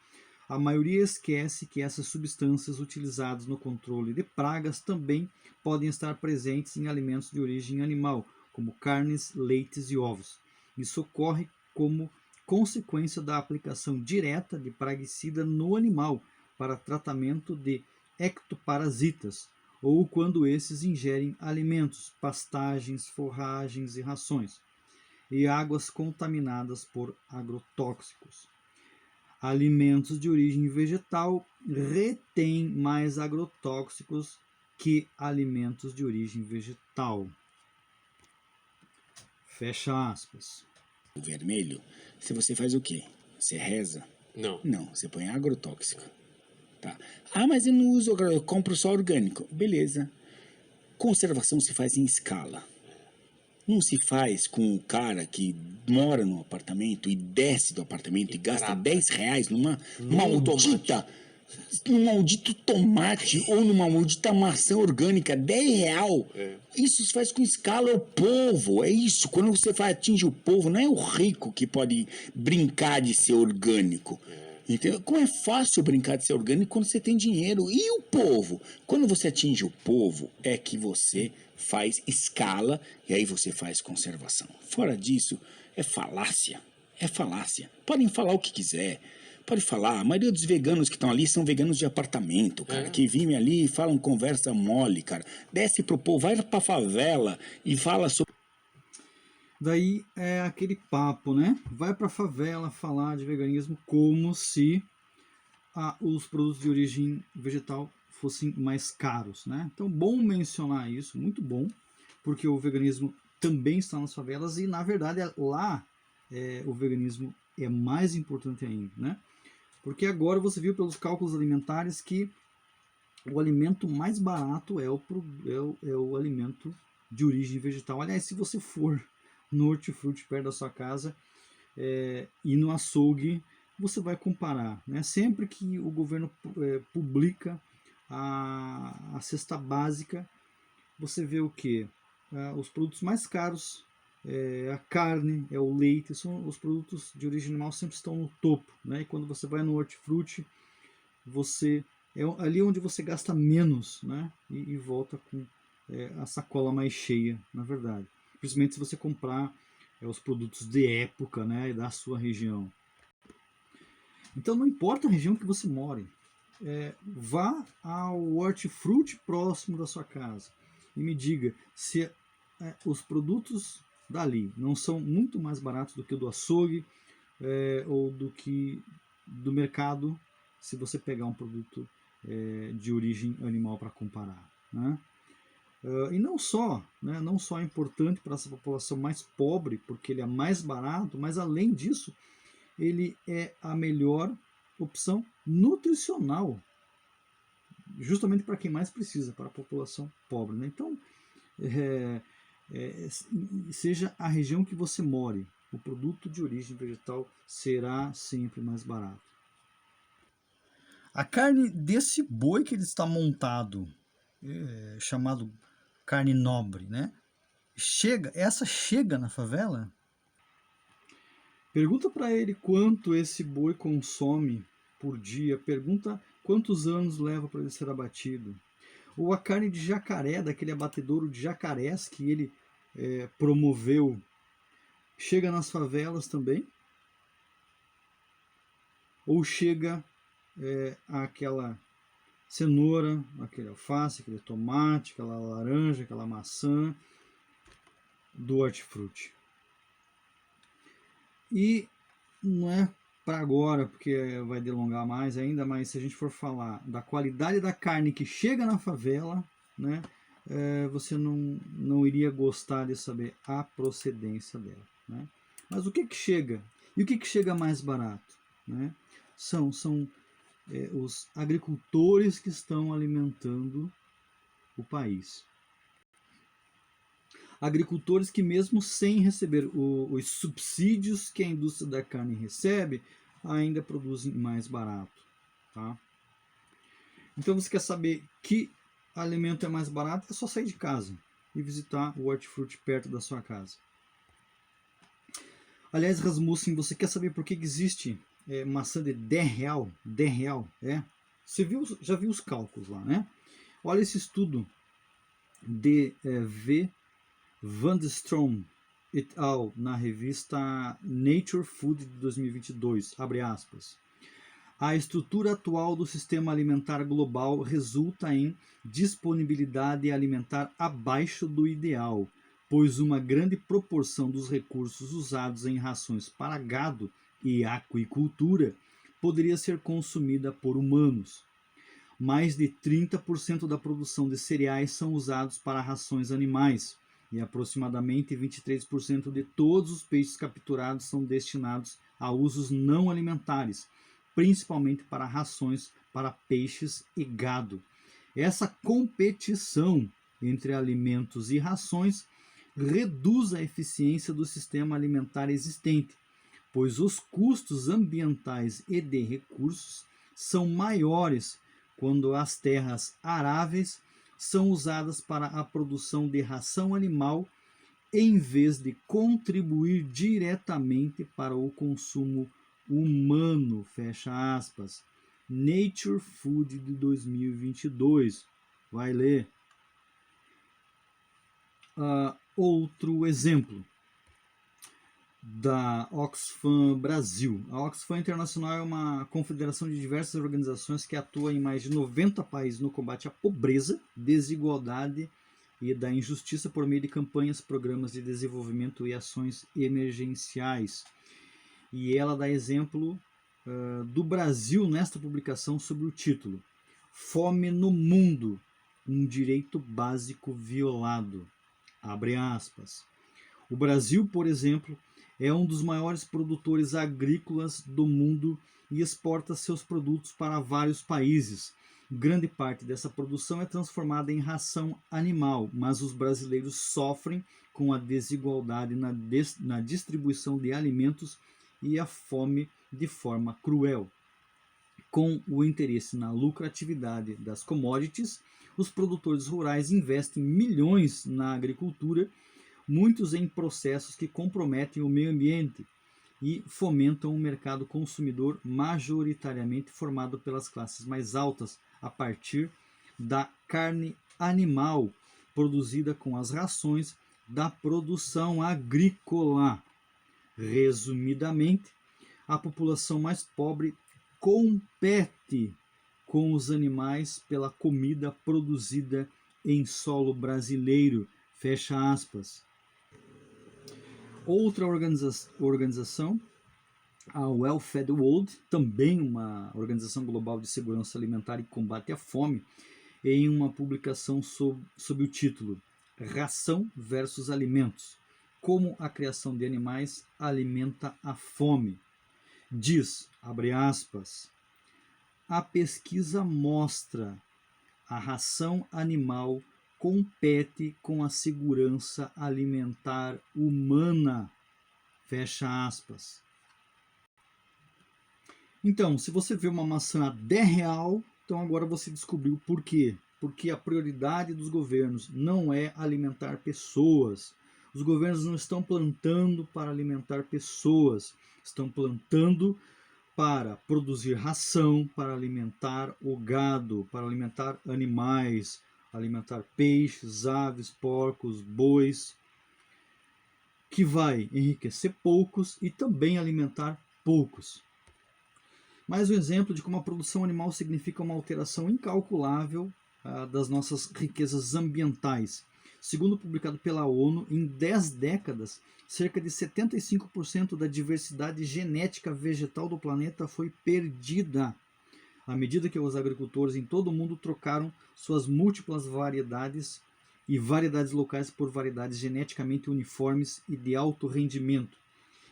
a maioria esquece que essas substâncias utilizadas no controle de pragas também podem estar presentes em alimentos de origem animal, como carnes, leites e ovos. Isso ocorre como consequência da aplicação direta de praguicida no animal para tratamento de ectoparasitas, ou quando esses ingerem alimentos, pastagens, forragens e rações, e águas contaminadas por agrotóxicos. Alimentos de origem vegetal retêm mais agrotóxicos que alimentos de origem vegetal. Fecha aspas. O vermelho, se você faz o quê? Você reza? Não. Não, você põe agrotóxico. Tá. Mas eu não uso, eu compro só orgânico. Beleza. Conservação se faz em escala. Não se faz com o cara que mora no apartamento e desce do apartamento e gasta R$10 num maldito tomate ou numa maldita maçã orgânica, R$10. Isso se faz com escala, é o povo, é isso. Quando você atinge o povo, não é o rico que pode brincar de ser orgânico. Entendeu? Como é fácil brincar de ser orgânico quando você tem dinheiro. E o povo? Quando você atinge o povo, é que você faz escala e aí você faz conservação. Fora disso, é falácia. É falácia. Podem falar o que quiser. Pode falar. A maioria dos veganos que estão ali são veganos de apartamento, cara. Que vivem ali e falam conversa mole, cara. Desce pro povo, vai pra favela e fala sobre... Daí é aquele papo, né? Vai pra favela falar de veganismo como se os produtos de origem vegetal fossem mais caros, né? Então, bom mencionar isso, muito bom, porque o veganismo também está nas favelas e, na verdade, lá o veganismo é mais importante ainda, né? Porque agora você viu pelos cálculos alimentares que o alimento mais barato é o alimento de origem vegetal. Aliás, se você for no hortifruti perto da sua casa e no açougue, você vai comparar, né? Sempre que o governo publica a cesta básica, você vê o que? Os produtos mais caros, a carne, o leite, são os produtos de origem animal, sempre estão no topo, né? E quando você vai no hortifruti, você é ali onde você gasta menos, né? E volta com a sacola mais cheia, na verdade. Principalmente se você comprar os produtos de época, né? Da sua região. Então não importa a região que você more, vá ao hortifruti próximo da sua casa e me diga se os produtos dali não são muito mais baratos do que o do açougue ou do que do mercado, se você pegar um produto de origem animal para comparar, né? E não só é importante para essa população mais pobre, porque ele é mais barato, mas além disso, ele é a melhor opção nutricional, justamente para quem mais precisa, para a população pobre, né? Então, seja a região que você more, o produto de origem vegetal será sempre mais barato. A carne desse boi que ele está montado, chamado carne nobre, né? Essa chega na favela? Pergunta para ele quanto esse boi consome por dia, pergunta quantos anos leva para ele ser abatido. Ou a carne de jacaré, daquele abatedouro de jacarés que ele promoveu, chega nas favelas também? Ou chega aquela cenoura, aquele alface, aquele tomate, aquela laranja, aquela maçã do hortifruti? E não é para agora, porque vai delongar mais ainda, mas se a gente for falar da qualidade da carne que chega na favela, né, você não iria gostar de saber a procedência dela, né? Mas o que chega? E o que chega mais barato, né? São os agricultores que estão alimentando o país. Agricultores que, mesmo sem receber os subsídios que a indústria da carne recebe, ainda produzem mais barato, tá? Então, você quer saber que alimento é mais barato? É só sair de casa e visitar o hortifruti perto da sua casa. Aliás, Rasmussen, você quer saber por que existe maçã de R$10? R$10, Você já viu os cálculos lá, né? Olha esse estudo de V. Vandstrom et al. Na revista Nature Food de 2022, abre aspas. A estrutura atual do sistema alimentar global resulta em disponibilidade alimentar abaixo do ideal, pois uma grande proporção dos recursos usados em rações para gado e aquicultura poderia ser consumida por humanos. Mais de 30% da produção de cereais são usados para rações animais, e aproximadamente 23% de todos os peixes capturados são destinados a usos não alimentares, principalmente para rações para peixes e gado. Essa competição entre alimentos e rações reduz a eficiência do sistema alimentar existente, pois os custos ambientais e de recursos são maiores quando as terras aráveis são usadas para a produção de ração animal em vez de contribuir diretamente para o consumo humano, fecha aspas. Nature Food de 2022. Vai ler. Outro exemplo da Oxfam Brasil. A Oxfam Internacional é uma confederação de diversas organizações que atua em mais de 90 países no combate à pobreza, desigualdade e da injustiça por meio de campanhas, programas de desenvolvimento e ações emergenciais. E ela dá exemplo do Brasil nesta publicação sobre o título Fome no Mundo, um direito básico violado. Abre aspas. O Brasil, por exemplo, é um dos maiores produtores agrícolas do mundo e exporta seus produtos para vários países. Grande parte dessa produção é transformada em ração animal, mas os brasileiros sofrem com a desigualdade na distribuição de alimentos e a fome de forma cruel. Com o interesse na lucratividade das commodities, os produtores rurais investem milhões na agricultura, muitos em processos que comprometem o meio ambiente e fomentam um mercado consumidor majoritariamente formado pelas classes mais altas, a partir da carne animal produzida com as rações da produção agrícola. Resumidamente, a população mais pobre compete com os animais pela comida produzida em solo brasileiro. Fecha aspas. Outra organização, a Well Fed World, também uma organização global de segurança alimentar e combate à fome, em uma publicação sob o título Ração versus Alimentos: Como a criação de animais alimenta a fome. Diz, abre aspas, a pesquisa mostra a ração animal compete com a segurança alimentar humana. Fecha aspas. Então, se você vê uma maçã a R$10, então agora você descobriu por quê. Porque a prioridade dos governos não é alimentar pessoas. Os governos não estão plantando para alimentar pessoas, estão plantando para produzir ração, para alimentar o gado, para alimentar animais, alimentar peixes, aves, porcos, bois, que vai enriquecer poucos e também alimentar poucos. Mais um exemplo de como a produção animal significa uma alteração incalculável das nossas riquezas ambientais. Segundo publicado pela ONU, em 10 décadas, cerca de 75% da diversidade genética vegetal do planeta foi perdida, à medida que os agricultores em todo o mundo trocaram suas múltiplas variedades e variedades locais por variedades geneticamente uniformes e de alto rendimento.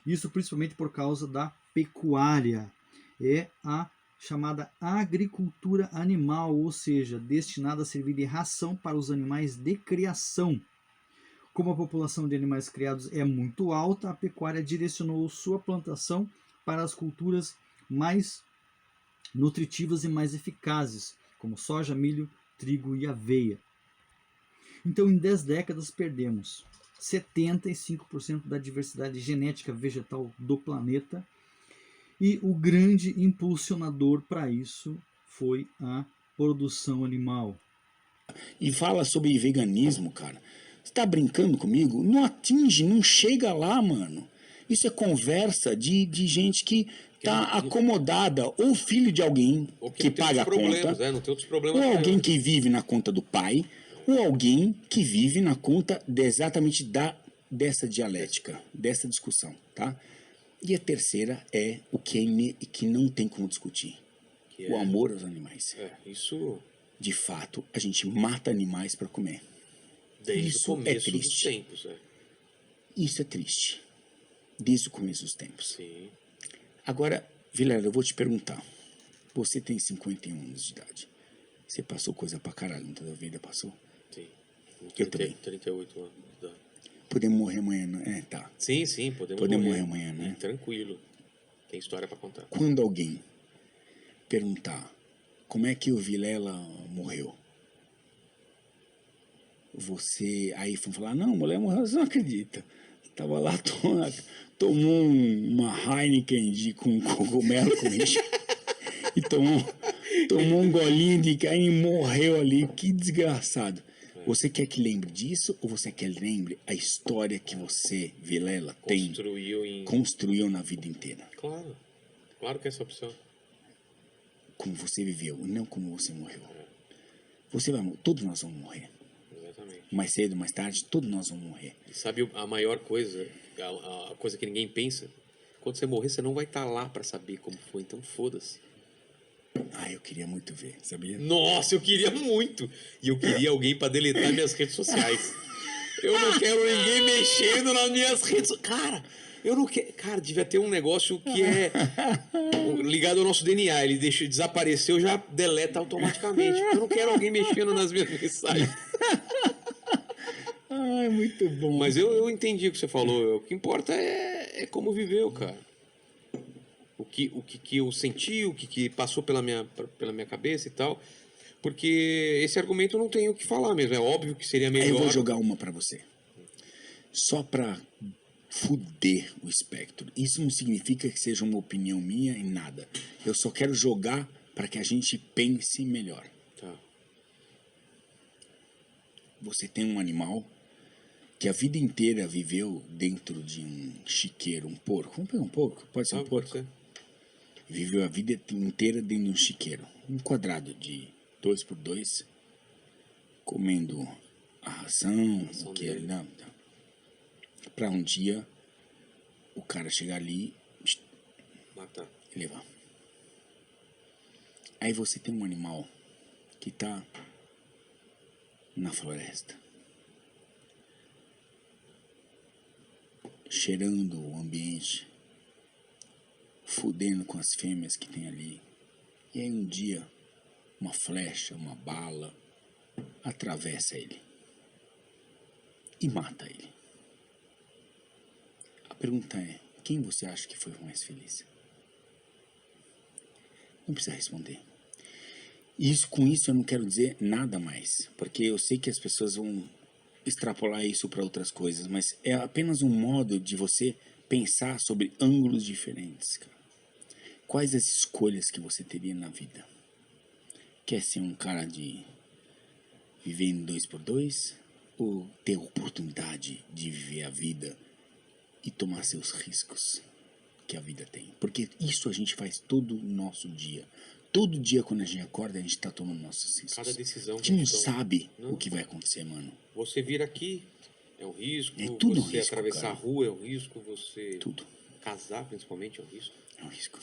Isso principalmente por causa da pecuária. É a chamada agricultura animal, ou seja, destinada a servir de ração para os animais de criação. Como a população de animais criados é muito alta, a pecuária direcionou sua plantação para as culturas mais nutritivas e mais eficazes, como soja, milho, trigo e aveia. Então, em 10 décadas, perdemos 75% da diversidade genética vegetal do planeta, e o grande impulsionador para isso foi a produção animal. E fala sobre veganismo, cara. Você tá brincando comigo? Não atinge, não chega lá, mano. Isso é conversa de gente que tá acomodada, ou filho de alguém que paga a conta, não tem outros problemas, ou alguém que vive na conta do pai, ou alguém que vive na conta exatamente dessa dialética, dessa discussão, tá? E a terceira é o que não tem como discutir. O amor aos animais. Isso... De fato, a gente mata animais para comer. Desde Isso o começo é triste. dos tempos. Isso é triste. Desde o começo dos tempos. Sim. Agora, Vilela, eu vou te perguntar. Você tem 51 anos de idade. Você passou coisa pra caralho na tua vida, passou? Sim. Eu também. 38 anos. Podemos morrer amanhã, não é? Tá. Sim, podemos morrer amanhã, né? Tranquilo. Tem história pra contar. Quando alguém perguntar como é que o Vilela morreu, você aí foi falar, não, a mulher morreu, você não acredita. Tava lá, tomou uma Heineken com cogumelo com isso e tomou um golinho de carne e morreu ali. Que desgraçado. Você quer que lembre disso ou você quer que lembre a história que você, Vilela, construiu na vida inteira? Claro que é essa opção. Como você viveu, não como você morreu. Todos nós vamos morrer. Exatamente. Mais cedo, mais tarde, todos nós vamos morrer. E sabe a maior coisa, a coisa que ninguém pensa? Quando você morrer, você não vai estar lá pra saber como foi, então foda-se. Eu queria muito ver, sabia? Nossa, eu queria muito! E eu queria alguém pra deletar minhas redes sociais. Eu não quero ninguém mexendo nas minhas redes. Cara, eu não quero. Cara, devia ter um negócio que é ligado ao nosso DNA. Ele desapareceu, já deleta automaticamente. Eu não quero alguém mexendo nas minhas mensagens. Ai, muito bom. Mas eu entendi o que você falou. O que importa é como viveu, cara. O que eu senti, o que passou pela minha cabeça e tal. Porque esse argumento eu não tenho o que falar mesmo. É óbvio que seria Aí melhor. eu vou jogar uma pra você. Só pra fuder o espectro. Isso não significa que seja uma opinião minha e nada. Eu só quero jogar pra que a gente pense melhor. Tá. Você tem um animal que a vida inteira viveu dentro de um chiqueiro, um porco. Vamos pegar um porco? Pode ser um porco? Pode ser. Viveu a vida inteira dentro de um chiqueiro. Um quadrado de 2x2, comendo a ração, o que é. Não. Pra um dia o cara chegar ali Matar. e levar. Aí você tem um animal que tá na floresta, cheirando o ambiente, fudendo com as fêmeas que tem ali. E aí um dia, uma flecha, uma bala, atravessa ele e mata ele. A pergunta é, quem você acha que foi mais feliz? Não precisa responder. Com isso eu não quero dizer nada mais, porque eu sei que as pessoas vão extrapolar isso para outras coisas, mas é apenas um modo de você pensar sobre ângulos diferentes, cara. Quais as escolhas que você teria na vida? Quer ser um cara de viver em 2x2 ou ter a oportunidade de viver a vida e tomar seus riscos que a vida tem? Porque isso a gente faz todo o nosso dia. Todo dia quando a gente acorda, a gente tá tomando nossos riscos. Cada decisão A gente não toma. sabe Não. o que vai acontecer, mano. Você vir aqui é um risco. É tudo um você risco, atravessar cara. a rua é um risco. Você Tudo casar, principalmente, é um risco. é um risco.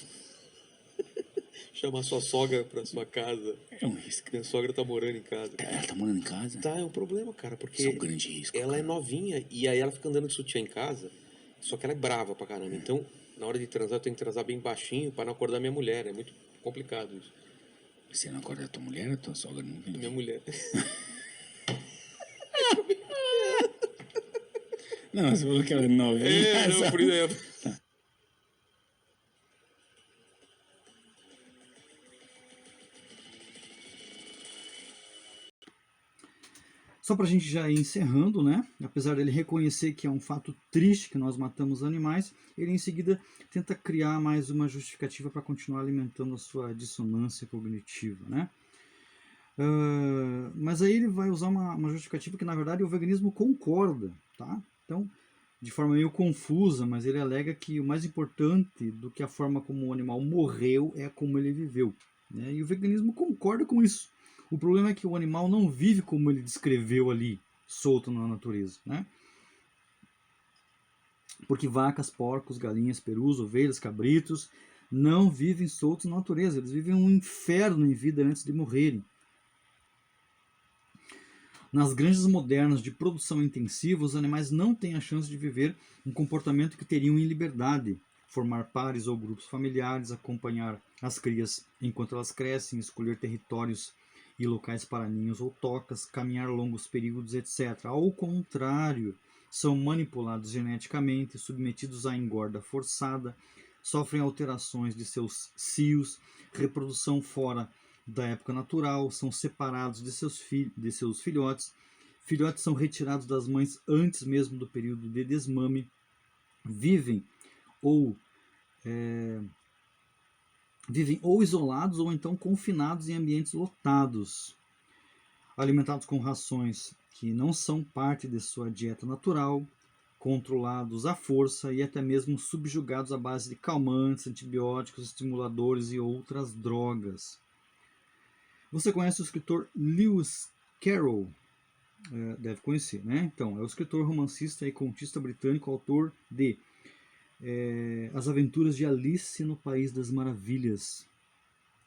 Chamar sua sogra pra sua casa. É um risco. Minha sogra tá morando em casa. Ela tá morando em casa? Tá, é um problema, cara, porque Isso é um grande risco. ela é cara. novinha e aí ela fica andando de sutiã em casa, só que ela é brava pra caramba. Então, na hora de transar, eu tenho que transar bem baixinho pra não acordar minha mulher. É muito complicado isso. Você não acorda a tua mulher ou a tua sogra? Não entendi. Minha mulher. Não, você falou que ela é novinha. Não, por exemplo. Só para a gente já ir encerrando, né? Apesar dele reconhecer que é um fato triste que nós matamos animais, ele em seguida tenta criar mais uma justificativa para continuar alimentando a sua dissonância cognitiva, né? Mas aí ele vai usar uma justificativa que na verdade o veganismo concorda, tá? Então, de forma meio confusa, mas ele alega que o mais importante do que a forma como o animal morreu é como ele viveu, né? E o veganismo concorda com isso. O problema é que o animal não vive como ele descreveu ali, solto na natureza, né? Porque vacas, porcos, galinhas, perus, ovelhas, cabritos não vivem soltos na natureza. Eles vivem um inferno em vida antes de morrerem. Nas granjas modernas de produção intensiva, os animais não têm a chance de viver um comportamento que teriam em liberdade. Formar pares ou grupos familiares, acompanhar as crias enquanto elas crescem, escolher territórios e locais para ninhos ou tocas, caminhar longos períodos, etc. Ao contrário, são manipulados geneticamente, submetidos à engorda forçada, sofrem alterações de seus cios, reprodução fora da época natural, são separados de seus filhotes. Filhotes são retirados das mães antes mesmo do período de desmame, vivem ou isolados ou então confinados em ambientes lotados, alimentados com rações que não são parte de sua dieta natural, controlados à força e até mesmo subjugados à base de calmantes, antibióticos, estimuladores e outras drogas. Você conhece o escritor Lewis Carroll? Deve conhecer, né? Então, é o escritor, romancista e contista britânico, autor de As Aventuras de Alice no País das Maravilhas.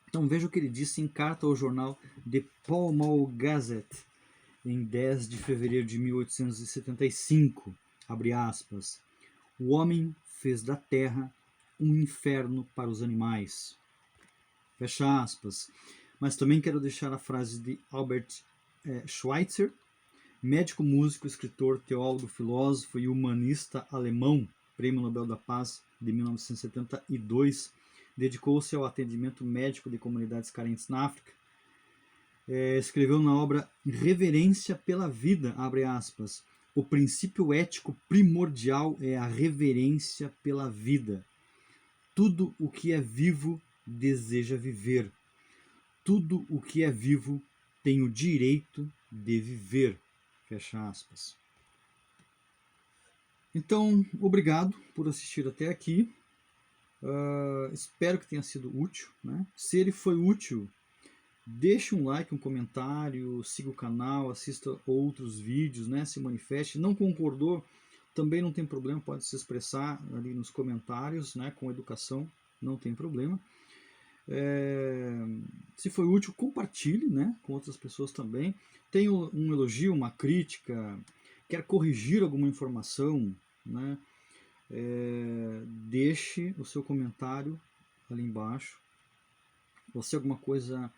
Então veja o que ele disse em carta ao jornal The Pall Mall Gazette em 10 de fevereiro de 1875, abre aspas, o homem fez da terra um inferno para os animais, fecha aspas. Mas também quero deixar a frase de Albert Schweitzer, médico, músico, escritor, teólogo, filósofo e humanista alemão, Prêmio Nobel da Paz de 1972, dedicou-se ao atendimento médico de comunidades carentes na África. Escreveu na obra Reverência pela Vida, abre aspas, o princípio ético primordial é a reverência pela vida. Tudo o que é vivo deseja viver. Tudo o que é vivo tem o direito de viver. Fecha aspas. Então, obrigado por assistir até aqui. Espero que tenha sido útil, né? Se ele foi útil, deixe um like, um comentário, siga o canal, assista outros vídeos, né? Se manifeste. Não concordou, também não tem problema, pode se expressar ali nos comentários, né? Com educação, não tem problema. Se foi útil, compartilhe, né? Com outras pessoas também. Tem um elogio, uma crítica, quer corrigir alguma informação, né? Deixe o seu comentário ali embaixo. Se alguma coisa,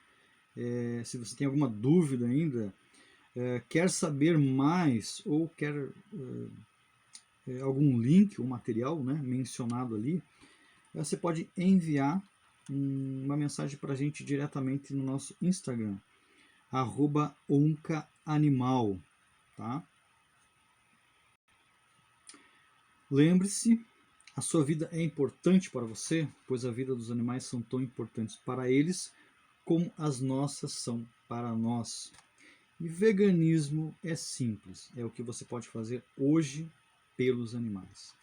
se você tem alguma dúvida ainda, quer saber mais ou quer algum link ou material, né, mencionado ali, você pode enviar uma mensagem para a gente diretamente no nosso Instagram, @oncaanimal, tá? Lembre-se, a sua vida é importante para você, pois a vida dos animais são tão importantes para eles como as nossas são para nós. E veganismo é simples, é o que você pode fazer hoje pelos animais.